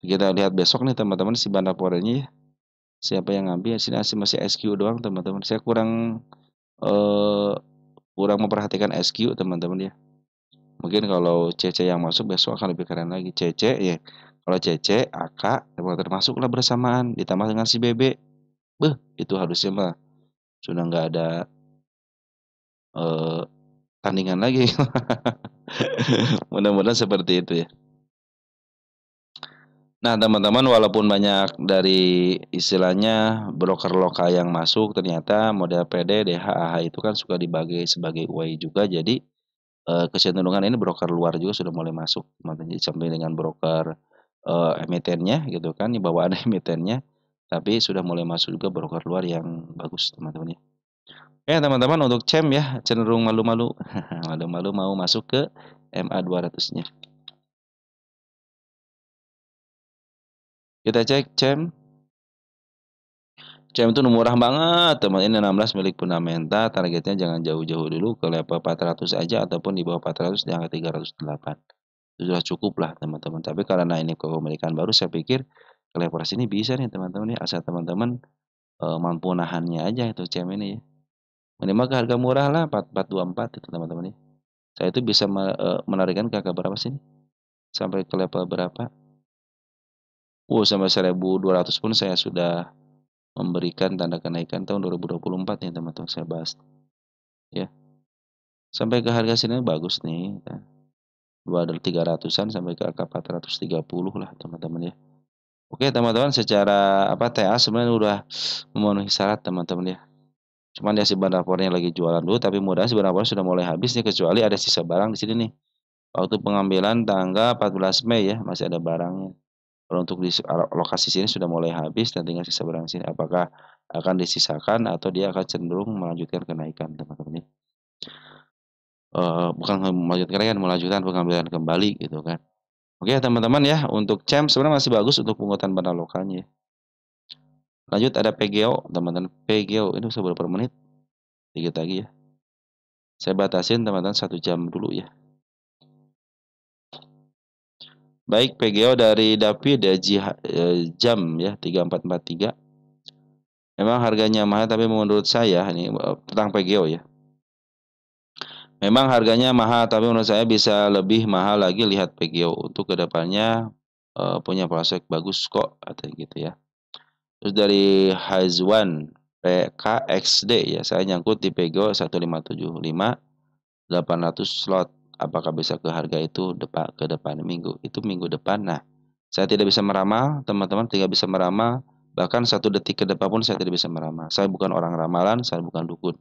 Kita lihat besok nih teman-teman si bandar Porennya ya, siapa yang ngambil, sini masih SQ doang teman-teman. Saya eh, kurang memperhatikan SQ teman-teman ya. Mungkin kalau CC yang masuk besok akan lebih keren lagi. CC ya. Kalau CC, AK, termasuklah bersamaan. Ditambah dengan si BB. Beh, itu harusnya mah sudah nggak ada eh, tandingan lagi. Mudah-mudahan seperti itu ya. Nah, teman-teman, walaupun banyak dari istilahnya broker lokal yang masuk, ternyata model PD, DH, AH itu kan suka dibagi sebagai UI juga. Jadi kecenderungan ini broker luar juga sudah mulai masuk, teman-teman. Jadi sampai dengan broker emitennya gitu kan, di bawah ada emitennya, tapi sudah mulai masuk juga broker luar yang bagus, teman-teman ya. Oke, teman-teman, untuk CEM ya cenderung malu-malu, malu-malu mau masuk ke MA 200-nya. Kita cek CEM. CEM itu murah banget, teman. Ini 16 milik fundamental, targetnya jangan jauh-jauh dulu ke level 400 aja ataupun di bawah 400 di angka 308. Sudah cukup lah teman-teman. Tapi karena ini kepemilikan baru, saya pikir ke level sini bisa nih teman-teman ya, asal teman-teman mampu nahannya aja itu CM ini ya. Minimal ke harga murah lah 4424 itu teman-teman ya. Saya itu bisa menarikkan ke angka berapa sih? Sampai ke level berapa? Sampai 1200 pun saya sudah memberikan tanda kenaikan tahun 2024 nih teman-teman, saya bahas ya. Sampai ke harga sini bagus nih. Ya. 300-an sampai ke angka 430 lah teman-teman ya. Oke teman-teman, secara TA sebenarnya udah memenuhi syarat teman-teman ya. Cuman ya si Bandapornya lagi jualan dulu, tapi mudah si Bandapor sudah mulai habis nih, kecuali ada sisa barang di sini nih. Waktu pengambilan tanggal 14 Mei ya, masih ada barangnya. Kalau untuk di lokasi sini sudah mulai habis dan tinggal sisa barang sini. Apakah akan disisakan atau dia akan cenderung melanjutkan kenaikan teman-teman ya. Bukan melanjutkan kenaikan, melanjutkan pengambilan kembali gitu kan. Oke teman-teman ya, untuk CEM sebenarnya masih bagus untuk pungutan bandar lokalnya ya. Lanjut ada PGO, teman-teman. PGO ini sudah berapa menit? Dikit lagi ya. Saya batasin teman-teman 1 jam dulu ya. Baik, PGO dari David ya, jam ya 3443. Memang harganya mahal, tapi menurut saya ini tentang PGO ya. Memang harganya mahal, tapi menurut saya bisa lebih mahal lagi. Lihat PGO untuk kedepannya punya prospek bagus kok, katanya gitu ya. Terus dari Hazwan PKXD ya, saya nyangkut di PGO 1575 800 slot. Apakah bisa ke harga itu ke depan minggu? Itu minggu depan. Nah, saya tidak bisa meramal, teman-teman tidak bisa meramal. Bahkan 1 detik ke depan pun saya tidak bisa meramal. Saya bukan orang ramalan, saya bukan dukun.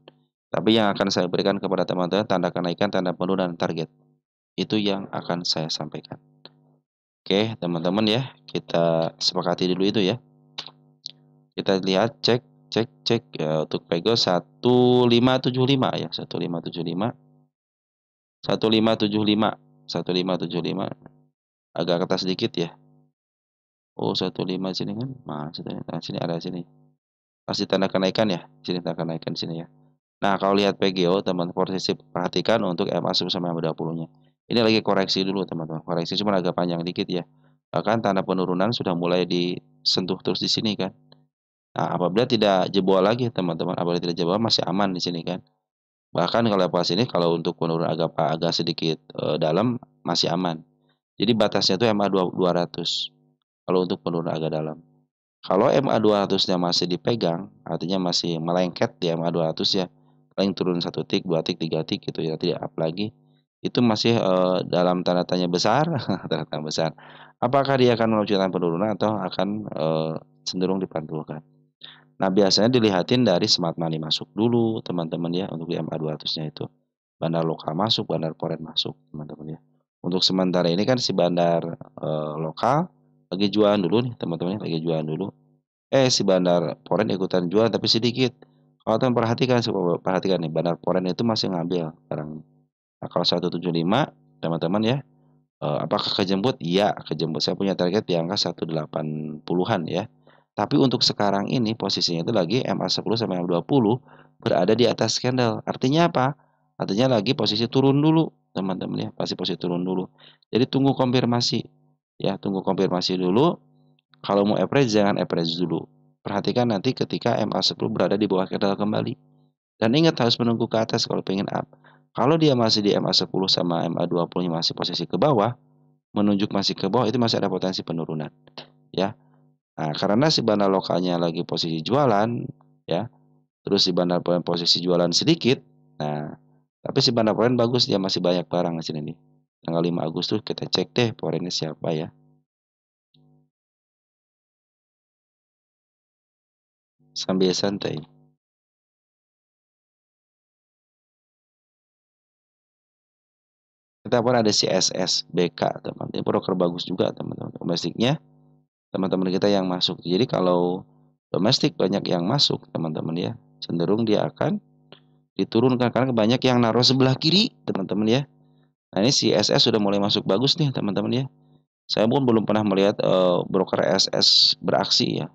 Tapi yang akan saya berikan kepada teman-teman tanda kenaikan, tanda penurunan target. Itu yang akan saya sampaikan. Oke, teman-teman ya, kita sepakati dulu itu ya. Kita lihat, cek ya, untuk PGO 1575 ya, 1575. 1575, 1575 agak ketas sedikit ya. 15 sini kan, nah sini ada sini. Pasti tanda kenaikan ya, sini tanda kenaikan sini ya. Nah kalau lihat PGO teman posisi perhatikan untuk MA sama MA20-nya. Ini lagi koreksi dulu teman-teman, koreksi cuma agak panjang dikit ya. Bahkan tanda penurunan sudah mulai disentuh terus di sini kan. Nah apabila tidak jebol lagi teman-teman, apabila tidak jebol masih aman di sini kan. Bahkan kalau pas ini kalau untuk penurunan agak sedikit, dalam masih aman. Jadi batasnya itu MA 200 kalau untuk penurunan agak dalam. Kalau MA 200-nya masih dipegang, artinya masih melengket di MA 200 ya, paling turun 1 tik, 2 tik, 3 tik gitu ya, tidak up lagi. Itu masih, dalam tanda tanya besar, tanda tanya besar. Apakah dia akan melanjutkan penurunan atau akan, cenderung dipantulkan. Nah, biasanya dilihatin dari smart money masuk dulu teman-teman ya, untuk di MA 200-nya itu. Bandar lokal masuk, bandar foreign masuk teman-teman ya. Untuk sementara ini kan si bandar, lokal lagi jualan dulu nih teman-teman ya, lagi jualan dulu. Si bandar foreign ikutan jualan tapi sedikit. Kalau teman perhatikan, coba perhatikan nih, bandar foreign itu masih ngambil barang. Nah, kalau 175 teman-teman ya, apakah kejemput? Iya, kejemput. Saya punya target di angka 180-an ya. Tapi untuk sekarang ini posisinya itu lagi MA10 sampai MA20 berada di atas candle. Artinya apa? Artinya lagi posisi turun dulu, teman-teman ya. Pasti posisi turun dulu. Jadi tunggu konfirmasi. Ya, tunggu konfirmasi dulu. Kalau mau average jangan average dulu. Perhatikan nanti ketika MA10 berada di bawah candle kembali. Dan ingat harus menunggu ke atas kalau pengen up. Kalau dia masih di MA10 sama MA20 masih posisi ke bawah, menunjuk masih ke bawah, itu masih ada potensi penurunan ya. Nah, karena si bandar lokalnya lagi posisi jualan ya, terus si bandar poin posisi jualan sedikit. Nah, tapi si bandar poin bagus, dia masih banyak barang di sini nih. Tanggal 5 Agustus kita cek deh poinnya siapa ya. Sambil santai. Kita pun ada CSS BK teman, ini broker bagus juga teman-teman. Domestiknya teman-teman kita yang masuk. Jadi kalau domestik banyak yang masuk teman-teman ya, cenderung dia akan diturunkan karena banyak yang naruh sebelah kiri teman-teman ya. Nah, ini si SS sudah mulai masuk bagus nih teman-teman ya. Saya pun belum pernah melihat broker SS beraksi ya.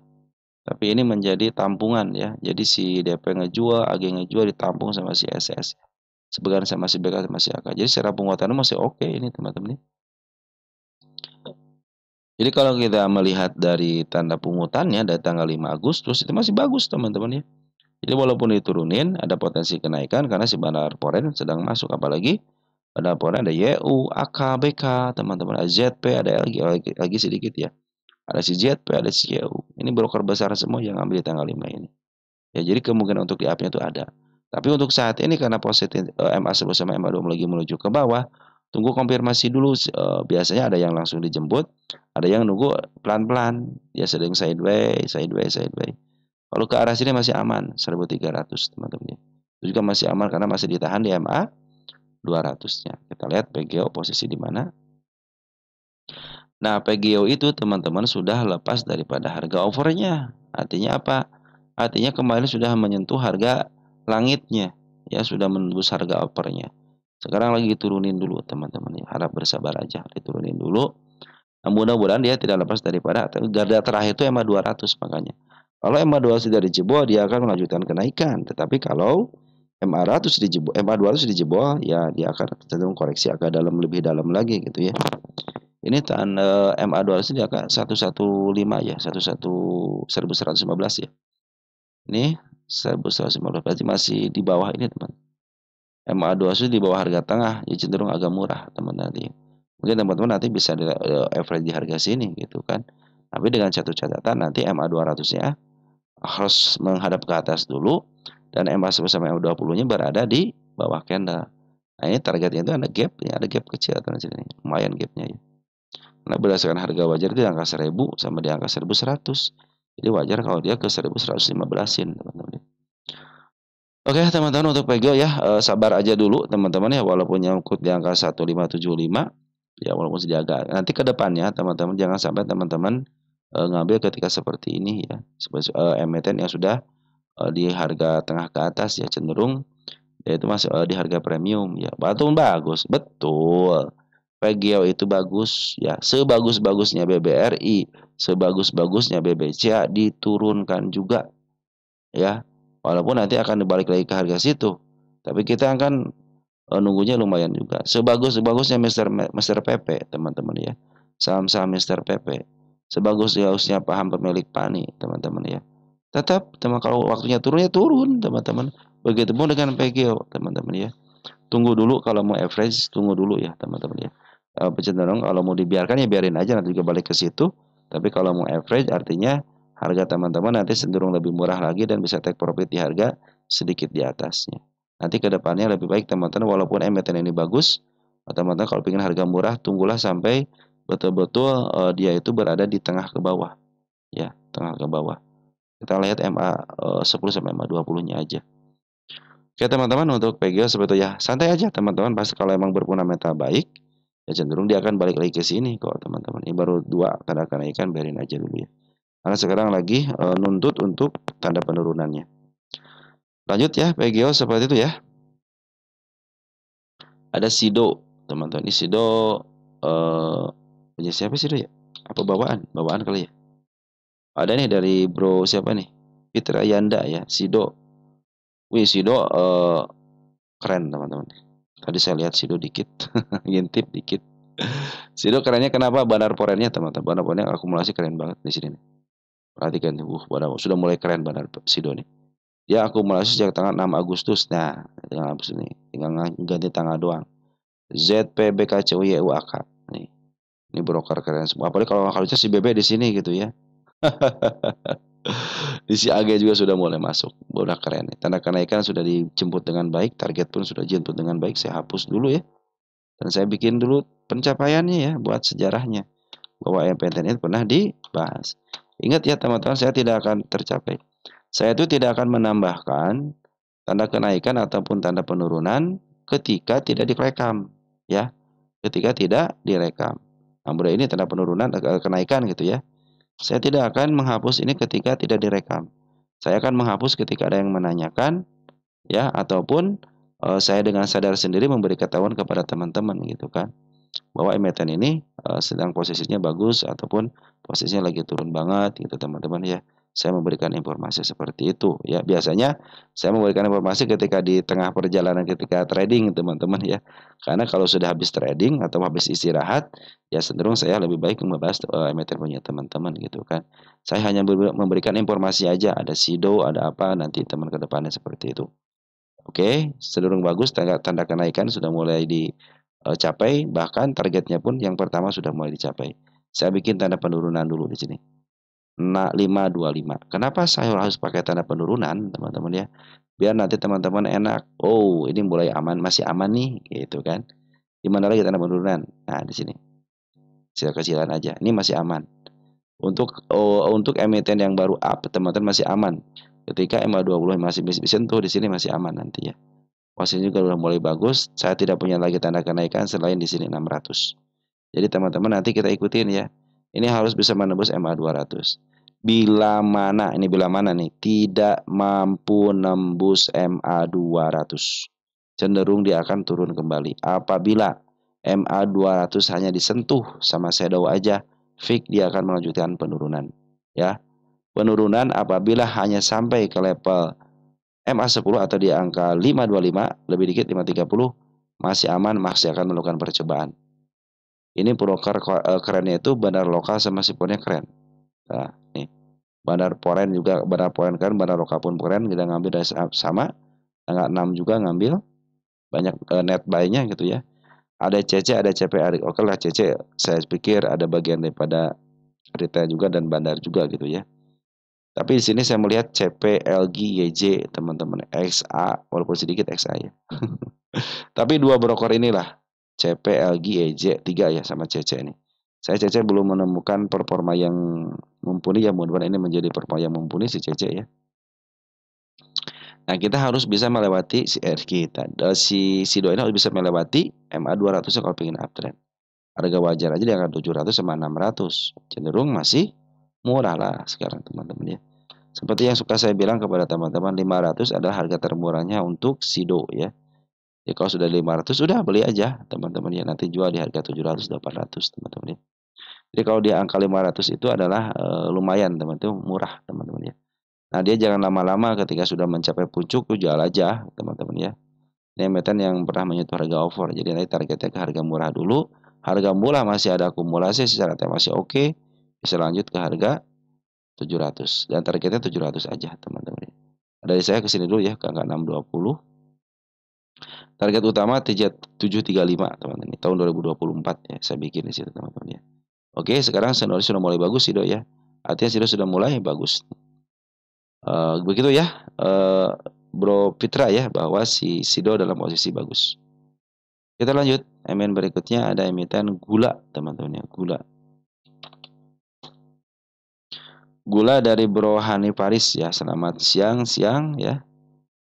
Tapi ini menjadi tampungan ya. Jadi si DP ngejual, AG ngejual ditampung sama si SS. Sebagian sama si BK sama si AK. Jadi secara penguatan masih oke ini teman-teman. Jadi kalau kita melihat dari tanda pungutannya dari tanggal 5 Agustus itu masih bagus teman-teman ya. Jadi walaupun diturunin ada potensi kenaikan karena si bandar foreign sedang masuk, apalagi bandar foreign ada YU, AK, BK, teman-teman ada ZP, ada lagi sedikit ya. Ada si ZP, ada si YU. Ini broker besar semua yang ambil di tanggal 5 ini. Ya, jadi kemungkinan untuk di up-nya itu ada. Tapi untuk saat ini karena positif MA11 sama MA20 lagi menuju ke bawah, tunggu konfirmasi dulu. Biasanya ada yang langsung dijemput, ada yang nunggu pelan-pelan. Ya sedang sideways, sideways, sideways. Kalau ke arah sini masih aman, 1300 teman-teman. Itu juga masih aman karena masih ditahan di MA 200-nya. Kita lihat PGO posisi di mana. Nah, PGO itu teman-teman sudah lepas daripada harga overnya. Artinya apa? Artinya kemarin sudah menyentuh harga langitnya. Ya, sudah menembus harga overnya. Sekarang lagi diturunin dulu teman-teman ya. Harap bersabar aja, diturunin dulu. Nah, mudah-mudahan dia tidak lepas daripada garda terakhir itu MA 200 makanya. Kalau MA 200 tidak dijebol, dia akan melanjutkan kenaikan. Tetapi kalau MA 100 dijebol, MA 200 dijebol, ya dia akan cenderung koreksi agak dalam, lebih dalam lagi gitu ya. Ini MA 200 dia akan 115 ya, 1115 ya. Ini 1115 berarti masih di bawah ini teman. MA 200 di bawah harga tengah, ya cenderung agak murah teman nanti. Mungkin teman-teman nanti bisa average di harga sini gitu kan. Tapi dengan satu catatan nanti MA 200-nya harus menghadap ke atas dulu dan MA 10 sampai MA 20-nya berada di bawah candle. Nah, ini targetnya itu ada gap kecil atau sini. Lumayan gapnya ya. Nah, berdasarkan harga wajar di angka 1000 sama di angka 1100. Jadi wajar kalau dia ke 1115-in, teman-teman. Oke, teman-teman untuk PGO ya, sabar aja dulu teman-teman ya, walaupun nyangkut di angka 1575 ya, walaupun sedih agak. Nanti ke depannya teman-teman jangan sampai teman-teman ngambil ketika seperti ini ya. Seperti emiten yang sudah di harga tengah ke atas ya, cenderung yaitu masih di harga premium ya. Walaupun bagus, betul. PGO itu bagus ya, sebagus-bagusnya BBRI, sebagus-bagusnya BBCA diturunkan juga ya. Walaupun nanti akan dibalik lagi ke harga situ. Tapi kita akan nunggunya lumayan juga. Sebagus-bagusnya Mister PP, teman-teman ya. Saham-saham Mister PP. Sebagus-bagusnya paham pemilik PANI, teman-teman ya. Tetap teman kalau waktunya turun ya turun teman-teman. Begitupun dengan PGO teman-teman ya. Tunggu dulu kalau mau average, tunggu dulu ya teman-teman ya. Cenderung kalau mau dibiarkan ya biarin aja nanti juga balik ke situ. Tapi kalau mau average artinya harga teman-teman nanti cenderung lebih murah lagi dan bisa take profit di harga sedikit di atasnya. Nanti ke depannya lebih baik teman-teman walaupun emiten ini bagus, teman-teman kalau ingin harga murah tunggulah sampai betul-betul dia itu berada di tengah ke bawah ya, tengah ke bawah. Kita lihat MA 10 sampai MA 20-nya aja. Oke teman-teman untuk PGO seperti ya santai aja teman-teman pasti kalau emang berfundamental baik ya cenderung dia akan balik lagi ke sini kok teman-teman. Ini baru dua tanda kenaikan biarin aja dulu ya. Karena sekarang lagi nuntut untuk tanda penurunannya. Lanjut ya PGO seperti itu ya. Ada Sido teman-teman. Ini Sido punya siapa Sido ya? Apa bawaan? Bawaan kali ya. Ada nih dari bro siapa nih? Fitra Yanda ya Sido. Wih Sido keren teman-teman. Tadi saya lihat Sido dikit, ngintip dikit. Sido kerennya kenapa? Bandar porennya teman-teman. Bandar porennya akumulasi keren banget di sini nih. Perhatikan nih, sudah mulai keren bandar Sido nih. Dia akumulasi sejak tanggal 6 Agustus. Nah, tinggal hapus nih, tinggal ganti tanggal doang. ZPBKCUYUAK. Nih, ini broker keren semua. Apalagi kalau si BB di sini gitu ya. Di si AG juga sudah mulai masuk. Udah keren nih. Tanda kenaikan sudah dijemput dengan baik, target pun sudah dijemput dengan baik. Saya hapus dulu ya. Dan saya bikin dulu pencapaiannya ya buat sejarahnya. Bahwa MPTN itu pernah dibahas. Ingat ya teman-teman, saya tidak akan tercapai. Saya itu tidak akan menambahkan tanda kenaikan ataupun tanda penurunan ketika tidak direkam. Ya, ketika tidak direkam. Nah, ini tanda penurunan, kenaikan gitu ya. Saya tidak akan menghapus ini ketika tidak direkam. Saya akan menghapus ketika ada yang menanyakan, ya, ataupun saya dengan sadar sendiri memberi ketahuan kepada teman-teman gitu kan, bahwa emiten ini sedang posisinya bagus ataupun posisinya lagi turun banget gitu teman-teman ya. Saya memberikan informasi seperti itu ya. Biasanya saya memberikan informasi ketika di tengah perjalanan ketika trading teman-teman ya. Karena kalau sudah habis trading atau habis istirahat ya cenderung saya lebih baik membahas emiten punya teman-teman gitu kan. Saya hanya memberikan informasi aja, ada Sido, ada apa nanti teman ke depannya seperti itu. Oke, cenderung bagus tanda kenaikan sudah mulai dicapai, bahkan targetnya pun yang pertama sudah mulai dicapai. Saya bikin tanda penurunan dulu di sini. Nah, 525. Kenapa saya harus pakai tanda penurunan, teman-teman ya? Biar nanti teman-teman enak. Oh, ini mulai aman, masih aman nih, gitu kan? Di mana lagi tanda penurunan? Nah, di sini. Kecil-kecilan aja. Ini masih aman. Untuk emiten yang baru up, teman-teman masih aman. Ketika MA20 masih bisa disentuh di sini masih aman nanti ya. Posisinya juga udah mulai bagus. Saya tidak punya lagi tanda kenaikan selain di sini 600. Jadi teman-teman nanti kita ikutin ya. Ini harus bisa menembus MA 200. Bila mana nih tidak mampu nembus MA 200. Cenderung dia akan turun kembali. Apabila MA 200 hanya disentuh sama shadow aja, fix dia akan melanjutkan penurunan. Ya. Penurunan apabila hanya sampai ke level MA10 atau di angka 525, lebih dikit 530, masih aman, masih akan melakukan percobaan. Ini broker kerennya itu bandar lokal sama siponnya keren. Nah, nih. Bandar poren juga, bandar poren keren, bandar lokal pun keren, kita ngambil dari sama. Tanggal 6 juga ngambil, banyak net buy-nya gitu ya. Ada CC, ada CP. Oke lah CC, saya pikir ada bagian daripada retail juga dan bandar juga gitu ya. Tapi di sini saya melihat CP, LG, YJ, teman-teman, XA, walaupun sedikit XA ya. Tapi dua broker inilah, CP, LG, YJ, 3 ya sama CC ini. Saya CC belum menemukan performa yang mumpuni ya, mudah-mudahan ini menjadi performa yang mumpuni si CC ya. Nah, kita harus bisa melewati si Sido ini harus bisa melewati MA 200 kalau ingin uptrend. Harga wajar aja di angka 700 sama 600. Cenderung masih murah lah sekarang teman-teman ya. Seperti yang suka saya bilang kepada teman-teman, 500 adalah harga termurahnya untuk Sido ya. Ya kalau sudah 500 sudah beli aja teman-teman ya. Nanti jual di harga 700 800 teman-teman ya. Jadi kalau di angka 500 itu adalah lumayan teman-teman, murah teman-teman ya. Nah, dia jangan lama-lama ketika sudah mencapai puncak tuh jual aja teman-teman ya. Ini emiten yang pernah menyentuh harga over. Jadi nanti targetnya ke harga murah dulu. Harga murah masih ada akumulasi secara masih oke. Bisa lanjut ke harga 700 dan targetnya 700 aja teman-teman. Dari saya ke sini dulu ya ke angka 620. Target utama 735 teman-teman. Tahun 2024 ya saya bikin di situ teman-teman ya. Oke, sekarang scenario sudah mulai bagus Sido ya. Artinya Sido sudah mulai bagus. Begitu ya, Bro Fitra ya bahwa si Sido dalam posisi bagus. Kita lanjut, emiten berikutnya ada emiten gula teman-teman ya, gula. Gula dari Bro Hani Paris ya. Selamat siang ya.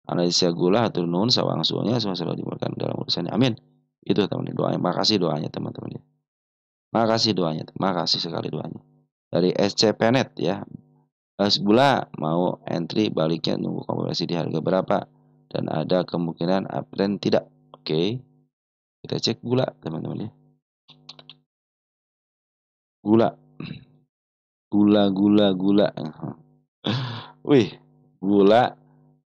Analisa gula hatur nuhun sawangsulnya selalu dimulakan dalam urusannya. Amin. Itu teman-teman doanya. Makasih doanya teman-teman ya. Makasih doanya. Makasih sekali doanya. Dari SC Penet ya. Gula mau entry baliknya nunggu konfirmasi di harga berapa dan ada kemungkinan uptrend tidak. Oke. Kita cek gula teman-teman ya. Gula. Gula. Wih, gula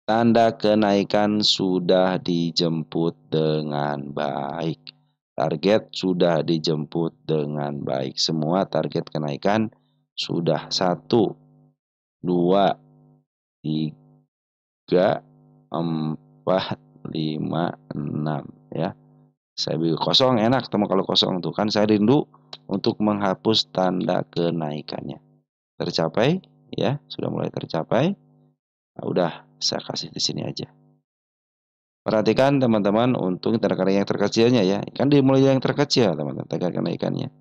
tanda kenaikan sudah dijemput dengan baik. Target sudah dijemput dengan baik. Semua target kenaikan sudah 1, 2, 3, 4, 5, 6 ya. Saya bilang kosong enak teman kalau kosong tuh kan saya rindu untuk menghapus tanda kenaikannya. Tercapai ya, sudah mulai tercapai. Nah, udah saya kasih di sini aja. Perhatikan teman-teman untuk tanda kenaikan yang terkecilnya ya. Kan dimulai yang terkecil teman-teman tanda kenaikannya.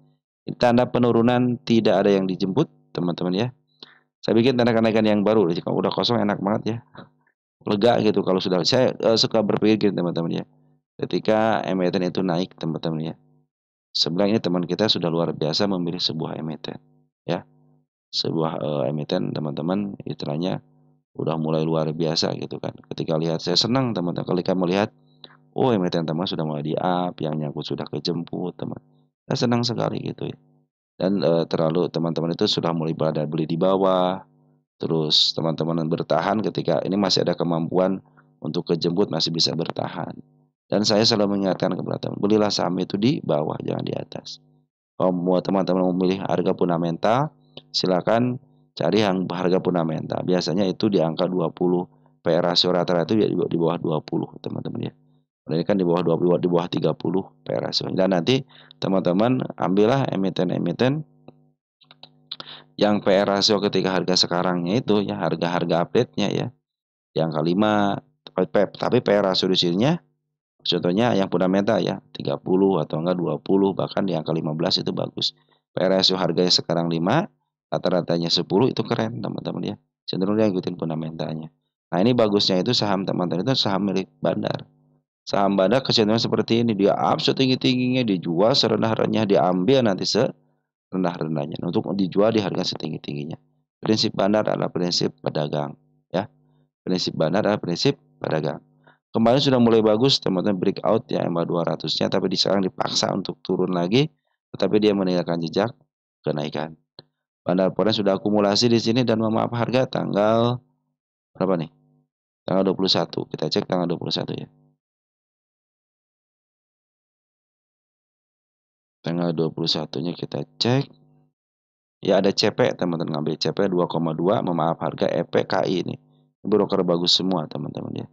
Tanda penurunan tidak ada yang dijemput teman-teman ya. Saya bikin tanda kenaikan yang baru. Jadi kalau udah kosong enak banget ya. Lega gitu kalau sudah. Saya suka berpikir gitu teman-teman ya. Ketika emiten itu naik teman-teman ya. Sebenarnya teman kita sudah luar biasa memilih sebuah emiten ya. Sebuah emiten teman-teman istilahnya udah mulai luar biasa gitu kan. Ketika lihat saya senang teman-teman ketika melihat oh emiten teman sudah mulai di up, yang nyangkut sudah kejemput teman. Saya senang sekali gitu ya. Dan terlalu teman-teman itu sudah mulai pada beli di bawah. Terus teman-teman bertahan ketika ini masih ada kemampuan untuk kejemput masih bisa bertahan. Dan saya selalu mengingatkan kepada teman, belilah saham itu di bawah jangan di atas. Kalau mau teman-teman memilih harga fundamental, silakan cari yang harga fundamental. Biasanya itu di angka 20. PE rasio rata-rata itu di bawah 20, teman-teman ya. Ini kan di bawah 20, di bawah 30 PE rasio. Dan nanti teman-teman ambillah emiten-emiten yang PE rasio ketika harga sekarangnya itu ya, harga-harga update-nya ya. Di angka 5, tapi PE rasio di sininya contohnya yang fundamental ya, 30 atau enggak 20, bahkan di angka 15 itu bagus. PE rasio harganya sekarang 5, rata-ratanya 10 itu keren teman-teman ya. Cenderung dia ikutin fundamentalnya. Nah ini bagusnya itu saham teman-teman itu saham milik bandar. Saham bandar kecenderungan seperti ini, dia up setinggi-tingginya, dijual serendah-rendahnya, diambil nanti serendah-rendahnya untuk dijual di harga setinggi-tingginya. Prinsip bandar adalah prinsip pedagang ya. Prinsip bandar adalah prinsip pedagang. Kemarin sudah mulai bagus teman-teman breakout ya MA 200-nya tapi sekarang dipaksa untuk turun lagi tetapi dia meninggalkan jejak kenaikan. Bandar Forex sudah akumulasi di sini dan memaaf harga tanggal berapa nih? Tanggal 21. Kita cek tanggal 21 ya. Tanggal 21-nya kita cek. Ya ada CP teman-teman ngambil CP 2,2 memaaf harga EPKI ini. Broker bagus semua teman-teman ya.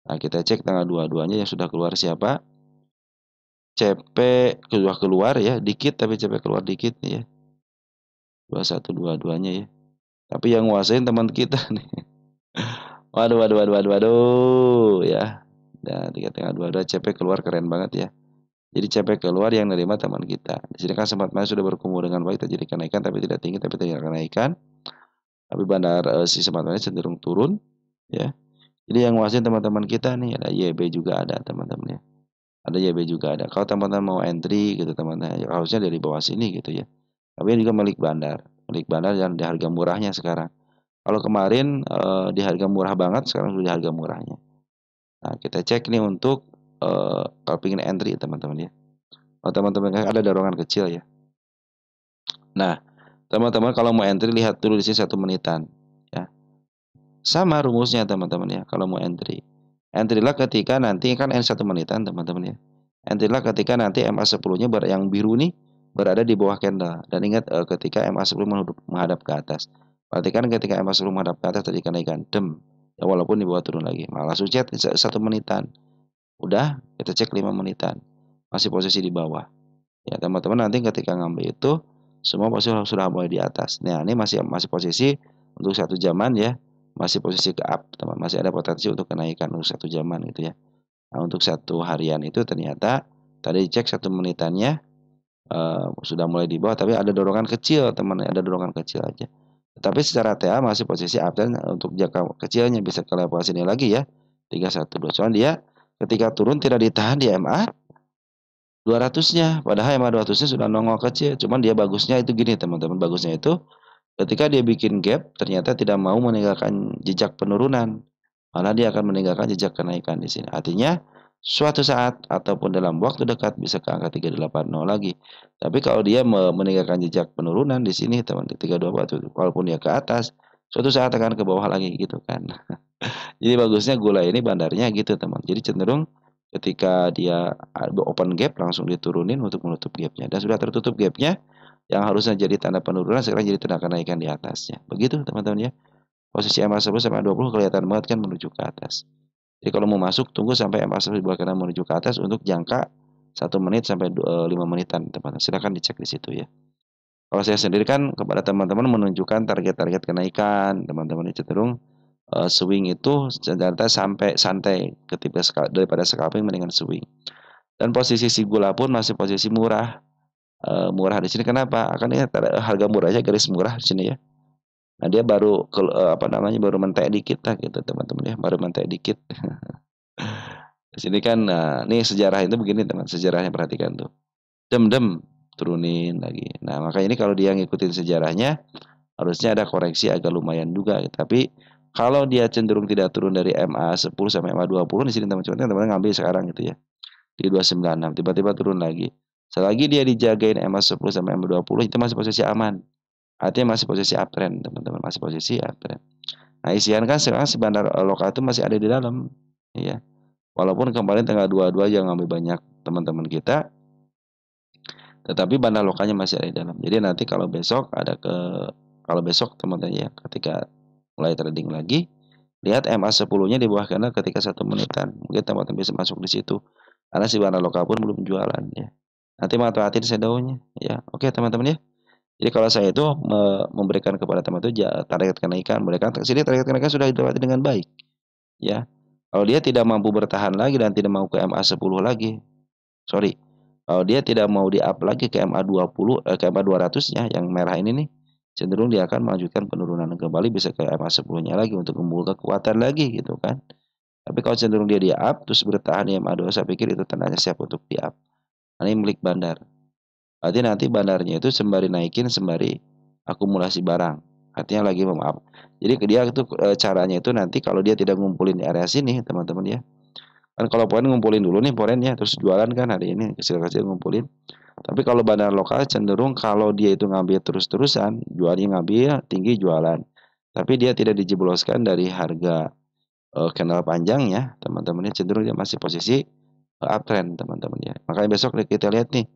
Nah, kita cek tanggal 22-nya yang sudah keluar siapa? CP keluar ya, dikit tapi CP keluar dikit ya. 2122-nya ya. Tapi yang nguasain teman kita nih. Waduh ya. Nah, 3,22 CP keluar keren banget ya. Jadi CP keluar yang nerima teman kita. Di sini kan sempat masih sudah berkumpul dengan baik terjadi kenaikan tapi tidak tinggi tapi tidak kenaikan. Tapi bandar si sempat masih cenderung turun ya. Jadi yang nguasain teman-teman kita nih ada YB juga ada teman-teman ya. Ada YB juga ada. Kalau teman-teman mau entry gitu teman-teman harusnya dari bawah sini gitu ya. Tapi juga milik bandar dan di harga murahnya sekarang. Kalau kemarin di harga murah banget, sekarang sudah di harga murahnya. Nah, kita cek nih untuk kalau ingin entry teman-teman ya. Kalau teman-teman ada dorongan kecil ya. Nah, teman-teman kalau mau entry lihat dulu di sini 1 menitan ya. Sama rumusnya teman-teman ya kalau mau entry. Entry lah ketika nanti kan N1 menitan teman-teman ya. Entry lah ketika nanti MA10-nya yang biru nih berada di bawah candle dan ingat ketika MA10 menghadap ke atas. Perhatikan ketika MA10 menghadap ke atas tadi kenaikan, ya walaupun di bawah turun lagi. Malah langsung chat 1 menitan. Udah, kita cek 5 menitan. Masih posisi di bawah. Ya, teman-teman nanti ketika ngambil itu semua pasti sudah mulai di atas. Nah, ini masih masih posisi untuk 1 jaman ya. Masih posisi ke up, teman. Masih ada potensi untuk kenaikan untuk 1 jaman gitu ya. Nah, untuk 1 harian itu ternyata tadi cek 1 menitannya sudah mulai di bawah tapi ada dorongan kecil, teman, ada dorongan kecil aja. Tapi secara TA masih posisi uptrend untuk jangka kecilnya bisa ke level sini lagi ya. 312. Soalnya dia ketika turun tidak ditahan di MA 200-nya, padahal MA 200-nya sudah nongol kecil. Cuman dia bagusnya itu gini, teman-teman. Bagusnya itu ketika dia bikin gap ternyata tidak mau meninggalkan jejak penurunan. Malah dia akan meninggalkan jejak kenaikan di sini. Artinya suatu saat ataupun dalam waktu dekat bisa ke angka 380 lagi. Tapi kalau dia meninggalkan jejak penurunan di sini teman, di 324 walaupun dia ke atas, suatu saat akan ke bawah lagi gitu kan. Jadi bagusnya gula ini bandarnya gitu teman. Jadi cenderung ketika dia open gap langsung diturunin untuk menutup gapnya. Dan sudah tertutup gapnya, yang harusnya jadi tanda penurunan sekarang jadi tanda kenaikan di atasnya. Begitu teman-teman ya. Posisi MA10 sampai 20 kelihatan banget kan menuju ke atas. Jadi kalau mau masuk tunggu sampai MA10 di bawah kanan menuju ke atas untuk jangka 1 menit sampai 5 menitan teman-teman. Silahkan dicek di situ ya. Kalau saya sendiri kan kepada teman-teman menunjukkan target-target kenaikan, teman-teman cenderung swing itu ternyata sampai santai ketika daripada scalping mendingan swing. Dan posisi si gula pun masih posisi murah. Murah di sini kenapa? Akan ini harga murahnya garis murah di sini ya. Nah, dia baru apa namanya baru mentek dikit lah gitu teman-teman ya, baru mentek dikit. Di sini kan nah, nih sejarah itu begini teman, sejarahnya perhatikan tuh. Dem turunin lagi. Nah, makanya ini kalau dia ngikutin sejarahnya harusnya ada koreksi agak lumayan juga. Tapi kalau dia cenderung tidak turun dari MA10 sampai MA20 di sini teman-teman ngambil sekarang gitu ya. Di 296 tiba-tiba turun lagi. Selagi dia dijagain MA10 sampai MA20 itu masih posisi aman. Artinya masih posisi uptrend, teman-teman, masih posisi uptrend. Nah, isian kan sekarang si bandar lokal itu masih ada di dalam, ya. Walaupun kemarin tanggal 22 yang ngambil banyak teman-teman kita, tetapi bandar lokalnya masih ada di dalam. Jadi nanti kalau besok teman-teman ya, ketika mulai trading lagi, lihat MA10-nya di bawah kanan ketika 1 menitan. Mungkin teman-teman bisa masuk di situ. Karena si bandar lokal pun belum jualan ya. Nanti manfaatin shadownya ya. Oke, teman-teman ya. Jadi kalau saya itu memberikan kepada teman itu target kenaikan, mereka sini target kenaikan sudah dilewati dengan baik, ya. Kalau dia tidak mampu bertahan lagi dan tidak mau ke MA10 lagi, sorry, kalau dia tidak mau di up lagi ke MA20, ke MA 200-nya yang merah ini nih, cenderung dia akan melanjutkan penurunan kembali bisa ke MA10-nya lagi untuk membuka kekuatan lagi gitu kan. Tapi kalau cenderung dia di up terus bertahan di MA2, saya pikir itu tandanya siap untuk di up. Nah, ini milik bandar. Berarti nanti bandarnya itu sembari naikin sembari akumulasi barang. Artinya lagi memaaf. Jadi dia itu caranya itu nanti kalau dia tidak ngumpulin di area sini, teman-teman ya. Kan kalau poin ngumpulin dulu nih poinnya terus jualan kan hari ini kecil-kecil ngumpulin. Tapi kalau bandar lokal cenderung kalau dia itu ngambil terus-terusan, jualnya ngambil, tinggi jualan. Tapi dia tidak dijebloskan dari harga candle panjangnya, teman-teman ya, cenderung dia masih posisi uptrend, teman-teman ya. Makanya besok kita lihat nih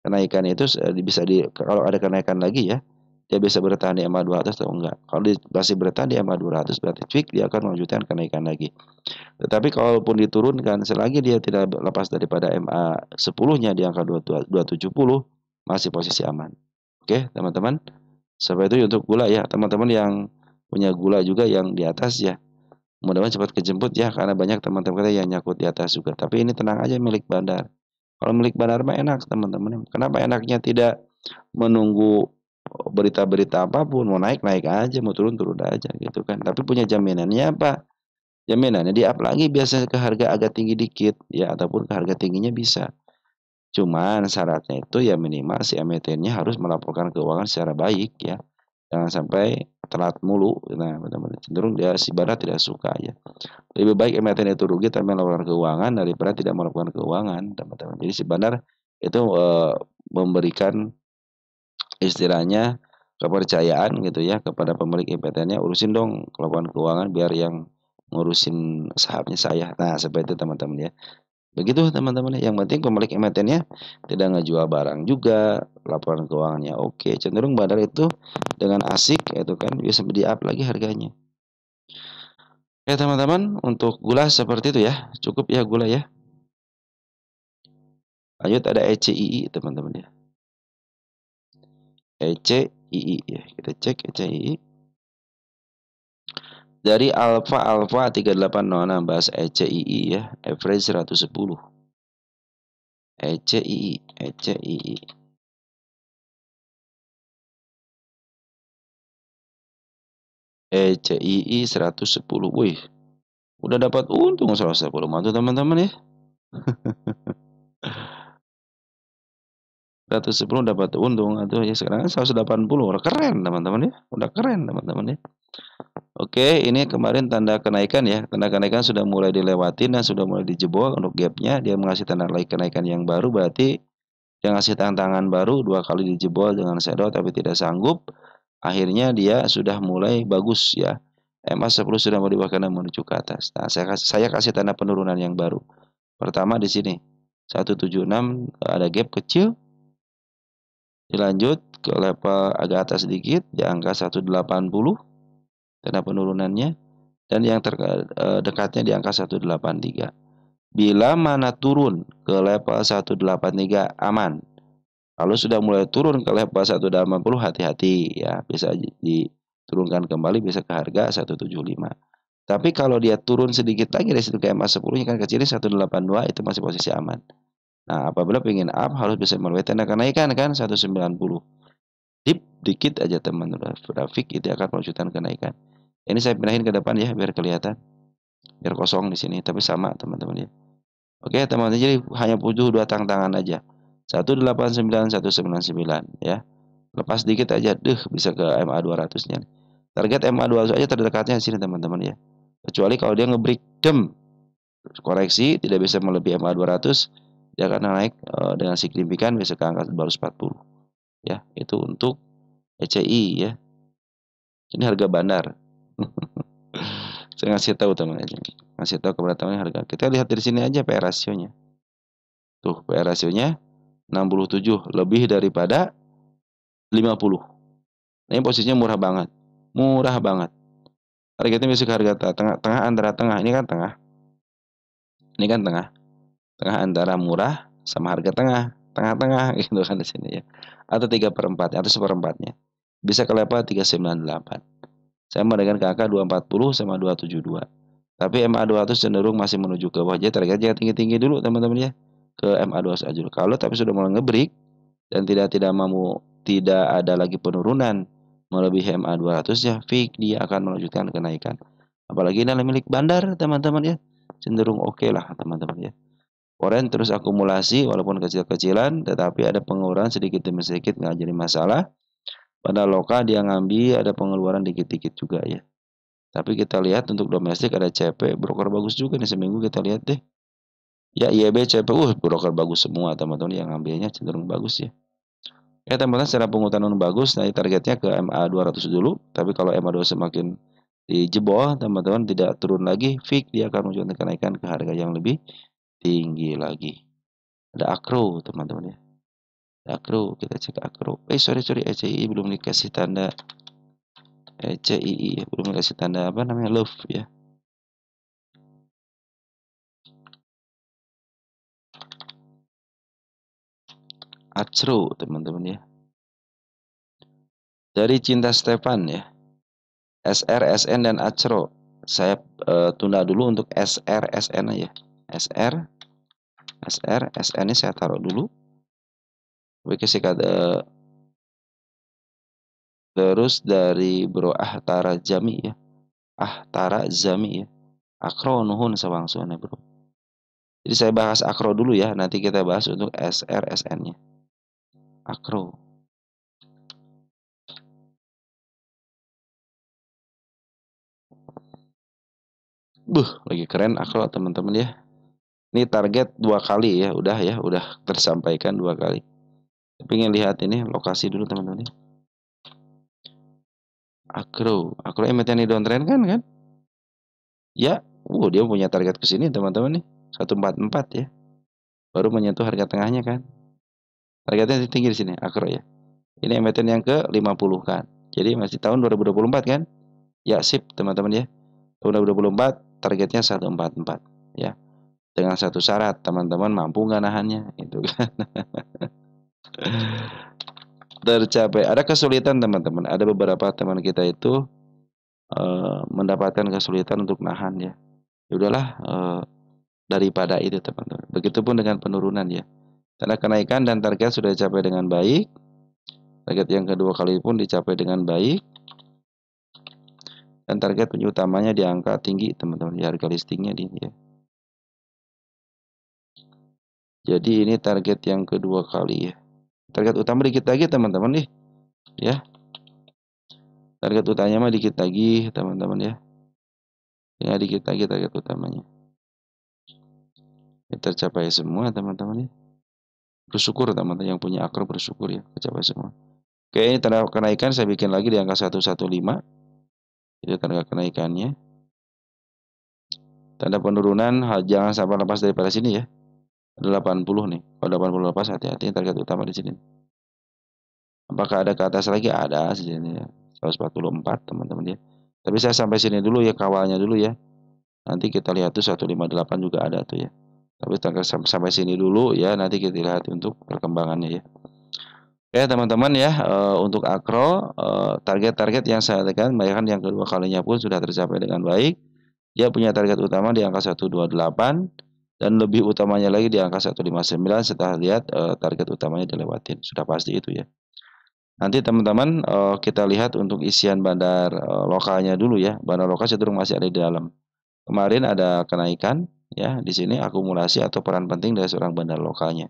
kenaikan itu bisa kalau ada kenaikan lagi ya, dia bisa bertahan di MA 200 atau enggak. Kalau masih bertahan di MA 200 berarti fix dia akan melanjutkan kenaikan lagi. Tetapi kalaupun diturunkan selagi dia tidak lepas daripada MA 10-nya di angka 270 masih posisi aman. Oke, teman-teman. Sampai itu untuk gula ya, teman-teman yang punya gula juga yang di atas ya. Mudah-mudahan cepat kejemput ya karena banyak teman-teman kita yang nyakut di atas juga. Tapi ini tenang aja milik bandar. Kalau milik bandar mah enak teman-teman. Kenapa enaknya tidak menunggu berita-berita apapun, mau naik naik aja, mau turun turun aja gitu kan. Tapi punya jaminannya apa? Jaminannya di up lagi biasanya ke harga agak tinggi dikit ya ataupun ke harga tingginya bisa. Cuman syaratnya itu ya minimal si emitennya harus melaporkan keuangan secara baik ya. Jangan sampai telat mulu. Nah, teman-teman cenderung dia si bandar tidak suka ya. Lebih baik emiten itu rugi tapi melakukan keuangan daripada tidak melakukan keuangan, teman-teman. Jadi si bandar itu memberikan istilahnya kepercayaan gitu ya kepada pemilik emitennya, urusin dong laporan keuangan biar yang ngurusin sahamnya saya. Nah, seperti itu teman-teman ya. Begitu teman-teman ya. Yang penting pemilik emitennya tidak ngejual barang juga, laporan keuangannya. Oke, cenderung Bandar itu dengan asik itu kan bisa di-up lagi harganya. Ya teman-teman, untuk gula seperti itu ya. Cukup ya gula ya. Lanjut ada ECII teman-teman ya. ECII ya. Kita cek ECII. Dari Alfa 3806 bahas ECII ya. Average 110. ECII. ECII 110. Wih, udah dapat untung 110 mantu teman-teman ya. 110 dapat untung atau ya sekarang kan 180. Udah keren teman-teman ya. Udah keren teman-teman ya. Oke, ini kemarin tanda kenaikan ya. Tanda kenaikan sudah mulai dilewatin dan sudah mulai dijebol untuk gapnya. Dia mengasih tanda lagi kenaikan yang baru, berarti dia ngasih tantangan baru 2 kali dijebol dengan shadow tapi tidak sanggup. Akhirnya dia sudah mulai bagus ya. MA10 sudah mau bahkan menuju ke atas. Nah, saya kasih tanda penurunan yang baru. Pertama di sini 176 ada gap kecil. Dilanjut ke level agak atas sedikit di angka 180 tanda penurunannya, dan yang dekatnya di angka 183. Bila mana turun ke level 183 aman. Kalau sudah mulai turun ke level 180 hati-hati ya, bisa diturunkan kembali bisa ke harga 175. Tapi kalau dia turun sedikit lagi dari situ ke MA10 kan kecilnya 182 itu masih posisi aman. Nah, apabila ingin up harus bisa melalui tanda kenaikan kan 190. Dip dikit aja teman grafik itu akan melanjutkan kenaikan. Ini saya pindahin ke depan ya biar kelihatan. Biar kosong di sini tapi sama teman-teman ya. Oke, teman-teman jadi hanya butuh 2 tantangan aja. 189 199 ya. Lepas dikit aja bisa ke MA 200-nya. Target MA 200 aja terdekatnya di sini teman-teman ya. Kecuali kalau dia ngebreak koreksi tidak bisa melebihi MA 200, dia akan naik dengan signifikan bisa ke angka 240. Ya, itu untuk ECI ya. Ini harga bandar. Saya ngasih tahu teman-teman. Ngasih tahu kepada teman harga. Kita lihat dari sini aja PR rasionya. Tuh, PR rasionya 67 lebih daripada 50. Nah, ini posisinya murah banget. Murah banget. Targetnya bisa ke harga tengah antara tengah. Ini kan tengah. Ini kan tengah. Tengah antara murah sama harga tengah. Tengah-tengah gitu kan di sini ya. Atau 3/4 atau 1/4-nya. Bisa ke level 398. Sama dengan ke angka 240 sama 272. Tapi MA 200 cenderung masih menuju ke bawah. Jadi targetnya tinggi-tinggi dulu teman-teman ya. Ke MA 200 aja dulu. Kalau tapi sudah mulai ngebreak dan tidak ada lagi penurunan melebihi MA 200 ya, fix dia akan melanjutkan kenaikan. Apalagi ini adalah milik bandar teman-teman ya. Cenderung oke lah teman-teman ya. Foreign terus akumulasi walaupun kecil-kecilan tetapi ada pengeluaran sedikit demi sedikit nggak jadi masalah. Pada lokal dia ngambil ada pengeluaran dikit-dikit juga ya. Tapi kita lihat untuk domestik ada CP, broker bagus juga nih seminggu kita lihat deh. Ya IEB, CP, broker bagus semua teman-teman yang ngambilnya cenderung bagus ya. Ya teman-teman secara pengutanan bagus, nah targetnya ke MA 200 dulu. Tapi kalau MA 200 semakin dijebol, teman-teman tidak turun lagi, fix dia akan menunjukkan kenaikan ke harga yang lebih tinggi lagi. Ada Akro teman-teman ya. Ada Akro, kita cek Akro. Sorry, ECI belum dikasih tanda. ECI belum dikasih tanda apa namanya love ya. Acro teman-teman ya. Dari Cinta Stefan ya. SR, SN dan Acro. Saya tunda dulu untuk SR, SN aja. SR, SN ini saya taruh dulu. Terus dari Bro Ahtara Jami ya. Ahtara Jami ya. Akro nuhun sawangsuana bro. Jadi saya bahas Akro dulu ya. Nanti kita bahas untuk SR, SN-nya. Akro. Lagi keren Akro teman-teman ya. Ini target 2 kali ya, udah tersampaikan 2 kali. Tapi ingin lihat ini lokasi dulu teman-teman. Akro emiten di downtrend kan? Ya, dia punya target ke sini teman-teman nih. 144 ya. Baru menyentuh harga tengahnya kan. Targetnya tinggi di sini, Akro ya. Ini emiten yang ke-50 kan. Jadi masih tahun 2024 kan? Ya, sip teman-teman ya. Tahun 2024 targetnya 144 ya. Dengan satu syarat, teman-teman mampu nggak nahannya itu kan. Tercapai. Ada kesulitan teman-teman. Ada beberapa teman kita itu mendapatkan kesulitan untuk nahan ya. Ya udahlah, daripada itu teman-teman. Begitupun dengan penurunan ya. Karena kenaikan dan target sudah dicapai dengan baik. Target yang kedua kali pun dicapai dengan baik. Dan target utamanya di angka tinggi teman-teman. Di harga listingnya di ya. Jadi ini target yang kedua kali ya. Target utama dikit lagi teman-teman nih. Ya. Target utamanya mah dikit lagi teman-teman ya. Ya dikit lagi target utamanya. Ya, tercapai semua teman-teman ya. Bersyukur teman-teman yang punya akar bersyukur ya. Tercapai semua. Oke, ini tanda kenaikan saya bikin lagi di angka 115. Itu tanda kenaikannya. Tanda penurunan jangan sampai lepas daripada sini ya. Ada 80 nih. Kalau 80 lepas hati-hati target utama di sini. Apakah ada ke atas lagi? Ada di sini ya. 144 teman-teman ya. Tapi saya sampai sini dulu ya, kawalnya dulu ya. Nanti kita lihat tuh 158 juga ada tuh ya. Tapi sampai sini dulu ya, nanti kita lihat untuk perkembangannya ya. Oke teman-teman ya, untuk Akro target-target yang saya tekan, bayangkan yang kedua kalinya pun sudah tercapai dengan baik. Dia punya target utama di angka 128 dan lebih utamanya lagi di angka 159 setelah lihat target utamanya dilewatin. Sudah pasti itu ya. Nanti teman-teman kita lihat untuk isian bandar lokalnya dulu ya. Bandar lokal cenderung masih ada di dalam. Kemarin ada kenaikan ya, di sini akumulasi atau peran penting dari seorang bandar lokalnya.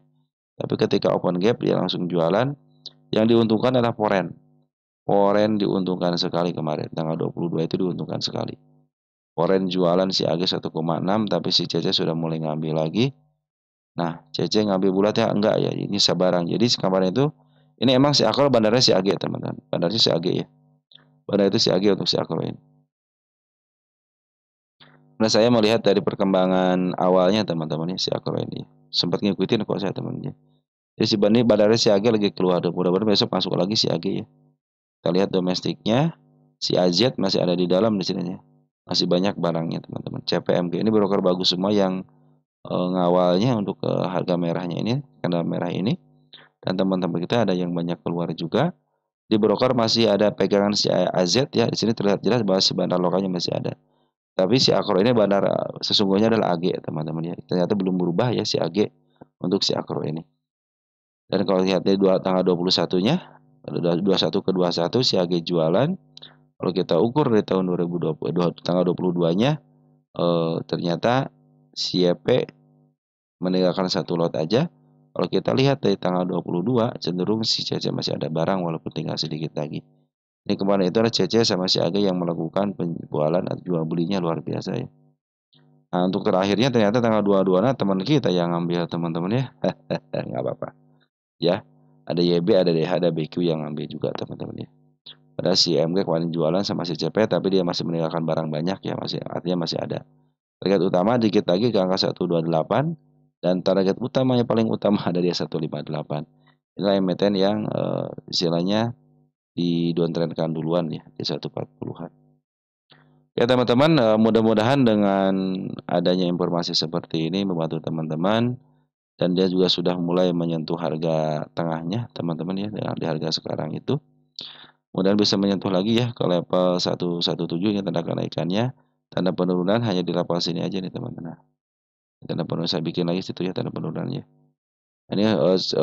Tapi ketika open gap dia langsung jualan. Yang diuntungkan adalah Foren. Foren diuntungkan sekali kemarin, tanggal 22 itu diuntungkan sekali. Foren jualan si AG 1,6 tapi si CC sudah mulai ngambil lagi. Nah, CC ngambil bulat ya enggak ya, ini sabarang. Jadi kemarin itu ini emang si Akro bandarnya si AG teman-teman. Bandarnya si AG ya. Bandar itu si AG untuk si Akro ini. Nah, saya melihat dari perkembangan awalnya teman-teman ya si Akro ini. Sempat ngikutin kok saya teman-teman. Jadi si Bani bandarnya si AG lagi keluar. Mudah-mudahan besok masuk lagi si AG ya. Kita lihat domestiknya, si AZ masih ada di dalam di sini ya. Masih banyak barangnya teman-teman. CPMG ini broker bagus semua yang ngawalnya untuk harga merahnya ini, candle merah ini. Dan teman-teman kita ada yang banyak keluar juga. Di broker masih ada pegangan si AZ ya. Di sini terlihat jelas bahwa si bandar lokalnya masih ada. Tapi si Akro ini bandar sesungguhnya adalah AG teman-teman ya. Ternyata belum berubah ya si AG untuk si Akro ini. Dan kalau lihat dari tanggal 21-nya, 21 ke 21 si AG jualan. Kalau kita ukur dari tahun 2020 tanggal 22-nya ternyata si YP meninggalkan satu lot aja. Kalau kita lihat dari tanggal 22 cenderung si CC masih ada barang walaupun tinggal sedikit lagi. Ini kemarin itu ada CC sama si AG yang melakukan penjualan atau jual belinya luar biasa ya. Nah, untuk terakhirnya ternyata tanggal 22-nya teman kita yang ngambil teman-teman ya. Nggak apa-apa. Ya, ada YB, ada DH, ada BQ yang ngambil juga teman-teman ya. Pada si MG kemarin jualan sama si CP tapi dia masih meninggalkan barang banyak ya, masih artinya masih ada. Target utama dikit lagi ke angka 128 dan target utama yang paling utama ada di 158. Inilah emiten yang istilahnya didowntrendkan duluan ya di 140-an. Ya teman-teman, mudah-mudahan dengan adanya informasi seperti ini membantu teman-teman dan dia juga sudah mulai menyentuh harga tengahnya teman-teman ya di harga sekarang itu. Kemudian bisa menyentuh lagi ya ke level 117 ini tanda kenaikannya. Tanda penurunan hanya di level sini aja nih teman-teman. Tanda penurunan saya bikin lagi situ ya tanda penurunannya. Ini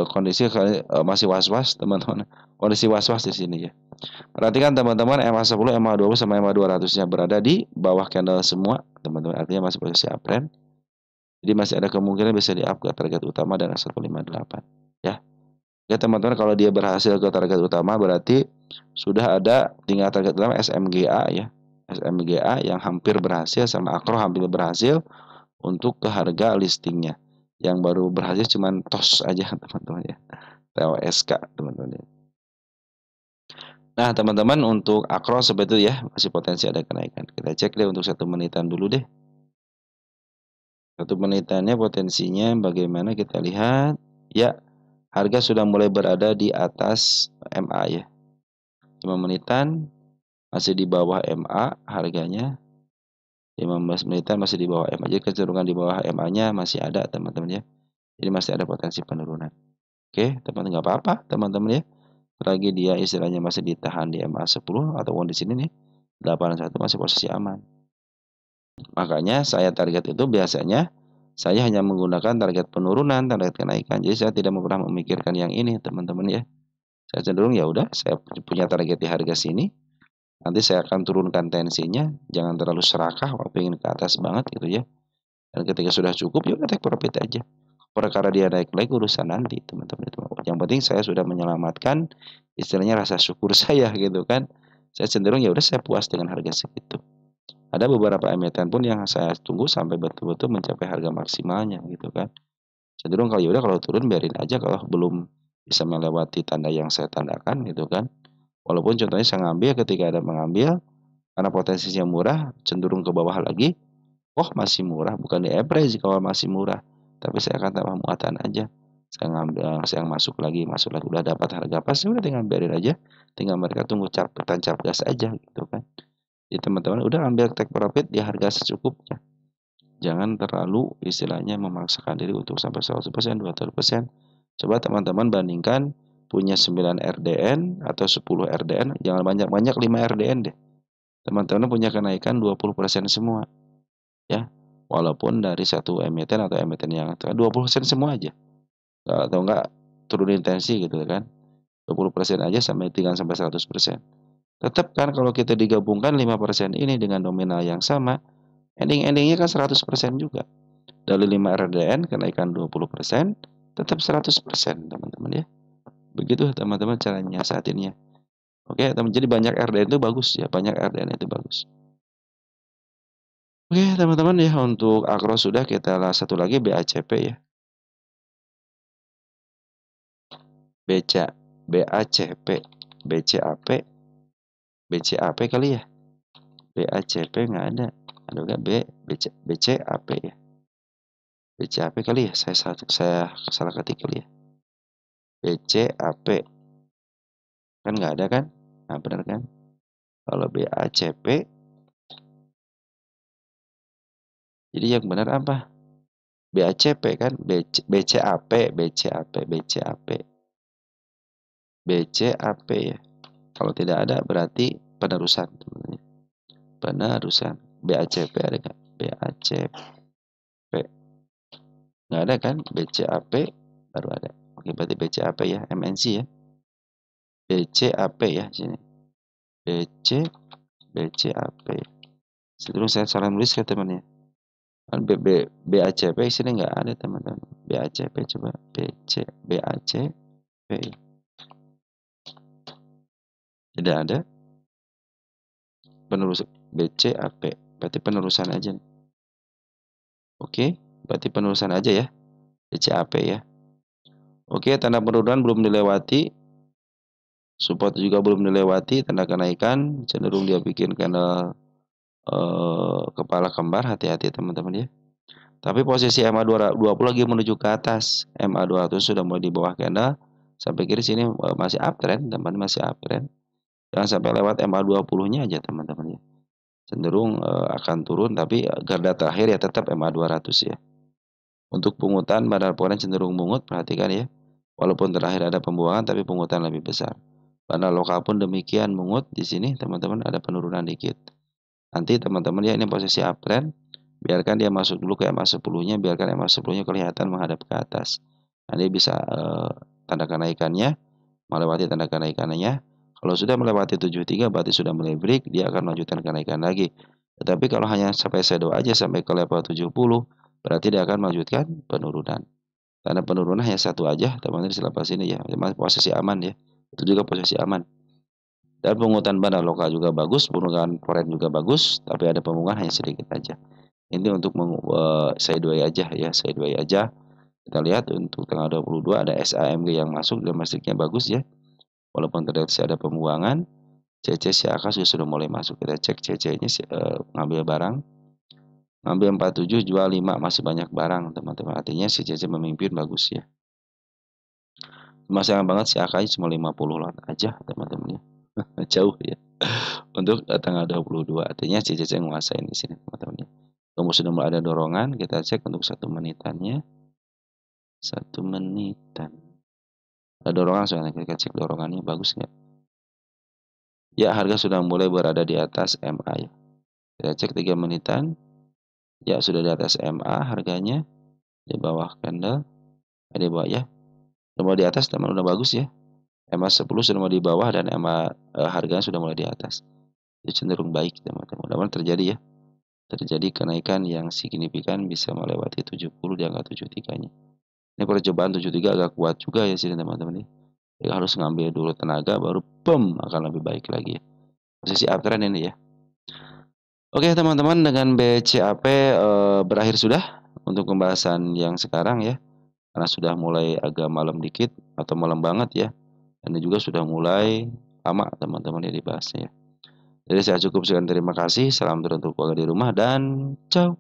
kondisi masih was-was teman-teman. Kondisi was-was di sini ya. Perhatikan teman-teman MA10, MA20 sama MA200-nya berada di bawah candle semua teman-teman. Artinya masih posisi uptrend. Jadi masih ada kemungkinan bisa di-up ke target utama dan 158 ya. Ya teman-teman kalau dia berhasil ke target utama berarti sudah ada tinggal target utama SMGA ya. SMGA yang hampir berhasil sama Akro hampir berhasil untuk ke harga listingnya. Yang baru berhasil cuman TOS aja teman-teman ya. TOSK teman-teman ya. Nah teman-teman untuk Akro seperti itu ya masih potensi ada kenaikan. Kita cek deh untuk 1 menitan dulu deh. 1 menitannya potensinya bagaimana kita lihat ya. harga sudah mulai berada di atas MA ya. 5 menitan masih di bawah MA harganya. 15 menitan masih di bawah MA. Jadi kecenderungan di bawah MA-nya masih ada teman-teman ya. Jadi masih ada potensi penurunan. Oke, teman-teman nggak apa-apa teman-teman ya. Selagi dia istilahnya masih ditahan di MA 10 ataupun di sini nih 81 masih posisi aman. Makanya saya target itu biasanya saya hanya menggunakan target penurunan, target kenaikan. Jadi saya tidak pernah memikirkan yang ini teman-teman ya. Saya cenderung ya udah saya punya target di harga sini. Nanti saya akan turunkan tensinya, jangan terlalu serakah waktu ingin ke atas banget gitu ya. Dan ketika sudah cukup ya udah take profit aja. Perkara dia naik lagi urusan nanti teman-teman itu. Yang penting saya sudah menyelamatkan istilahnya rasa syukur saya gitu kan. Saya cenderung ya udah saya puas dengan harga segitu. Ada beberapa emiten pun yang saya tunggu sampai betul-betul mencapai harga maksimalnya gitu kan. Cenderung kalau ya udah kalau turun biarin aja kalau belum bisa melewati tanda yang saya tandakan gitu kan. Walaupun contohnya saya ngambil ketika ada mengambil karena potensinya murah cenderung ke bawah lagi. Oh masih murah bukan di average kalau masih murah. Tapi saya akan tambah muatan aja. Saya ngambil, saya masuk lagi udah dapat harga pas, ya udah tinggal biarin aja. Tinggal mereka tunggu tancap gas aja gitu kan. Jadi teman-teman udah ambil take profit di harga secukupnya. Jangan terlalu istilahnya memaksakan diri untuk sampai 100%, 200%. Coba teman-teman bandingkan punya 9 RDN atau 10 RDN, jangan banyak-banyak 5 RDN deh. Teman-teman punya kenaikan 20% semua. Ya, walaupun dari satu emiten atau emiten yang 20% semua aja. Atau enggak turunin tensi gitu kan. 20% aja sampai 3 sampai 100%. Tetap kan kalau kita digabungkan 5% ini dengan nominal yang sama, ending-endingnya kan 100% juga. Dari 5 RDN kenaikan 20%, tetap 100% teman-teman ya. Begitu teman-teman cara nyiasatinnya. Oke, teman jadi banyak RDN itu bagus ya, banyak RDN itu bagus. Oke, teman-teman ya untuk Akro sudah kita satu lagi BACP ya. BCA, BACP, BCAP, BCAP kali ya. BACP nggak ada. Ada nggak BCAP ya. BCAP kali ya. Saya salah ketik kali ya. BCAP kan nggak ada kan? Nah benar kan? Kalau BACP, jadi yang benar apa? BACP kan? BCAP, BCAP, BCAP, BCAP ya. Kalau tidak ada berarti penerusan. Penerusan. BACP ada nggak? BACP. Nggak ada kan? BCAP baru ada. Oke, berarti BCAP ya. MNC ya. BCAP ya sini. BCAP. Terus saya salah nulis ke temannya. Kan BACP sini nggak ada teman-teman. BACP coba BACP. Tidak ada. Penerus BCAP. Berarti penerusan aja. Oke, berarti penerusan aja ya. BCAP ya. Oke, tanda penurunan belum dilewati. Support juga belum dilewati. Tanda kenaikan cenderung dia bikin candle kepala kembar. Hati-hati teman-teman ya. Tapi posisi MA 220 lagi menuju ke atas. MA 200 sudah mulai di bawah candle. Sampai kiri sini masih uptrend, teman-teman masih uptrend. Jangan sampai lewat MA 20-nya aja teman-teman ya. Cenderung akan turun tapi garda terakhir ya tetap MA 200 ya. Untuk pungutan Bandar Poren cenderung mungut, perhatikan ya. Walaupun terakhir ada pembuangan tapi pungutan lebih besar. Bandar lokal pun demikian mungut di sini teman-teman ada penurunan dikit. Nanti teman-teman ya ini posisi uptrend. Biarkan dia masuk dulu ke MA 10-nya, biarkan MA 10-nya kelihatan menghadap ke atas. Nanti bisa tanda kenaikannya, melewati tanda kenaikannya. Kalau sudah melewati 73 berarti sudah mulai break, dia akan melanjutkan kenaikan lagi. Tetapi kalau hanya sampai shadow aja sampai ke level 70, berarti dia akan melanjutkan penurunan. Tanda penurunan hanya satu aja, teman-teman di selepas ini ya. Posisi aman ya. Itu juga posisi aman. Dan pungutan bandar lokal juga bagus, pungutan foreign juga bagus, tapi ada pembungan hanya sedikit aja. Ini untuk sideways aja ya, sideways aja. Kita lihat untuk tanggal 22 ada SAMG yang masuk, domestiknya bagus ya. Walaupun terdeteksi ada pembuangan, CC Siaka sudah mulai masuk. Kita cek CC-nya ngambil barang. Ngambil 47 jual 5 masih banyak barang, teman-teman. Artinya si CC memimpin bagus ya. sayang banget si AK cuma 50 lot aja teman-teman ya. Jauh ya. Untuk tanggal 22 artinya si CC nguasain di sini teman-teman ya. Kamu sudah mulai ada dorongan, kita cek untuk 1 menitannya. 1 menitan. Ada dorongan soalnya, kita cek dorongannya bagus nggak? Ya, harga sudah mulai berada di atas MA ya. Kita cek 3 menitan. Ya, sudah di atas MA harganya. Di bawah candle. Di bawah ya. Sudah di atas teman, udah bagus ya. MA 10 sudah mau di bawah dan MA harganya sudah mulai di atas. Itu cenderung baik teman-teman. Mudah-mudahan terjadi ya. Terjadi kenaikan yang signifikan bisa melewati 70 di angka 73-nya. Ini percobaan 73 agak kuat juga ya sini teman-teman ya. Jadi harus ngambil dulu tenaga baru boom akan lebih baik lagi ya. Posisi uptrend ini ya. Oke teman-teman, dengan BCAP berakhir sudah untuk pembahasan yang sekarang ya. Karena sudah mulai agak malam dikit atau malam banget ya. Dan ini juga sudah mulai lama teman-teman ya dibahasnya ya. Jadi saya cukup sekian, terima kasih. Salam teruntuk keluarga di rumah dan ciao.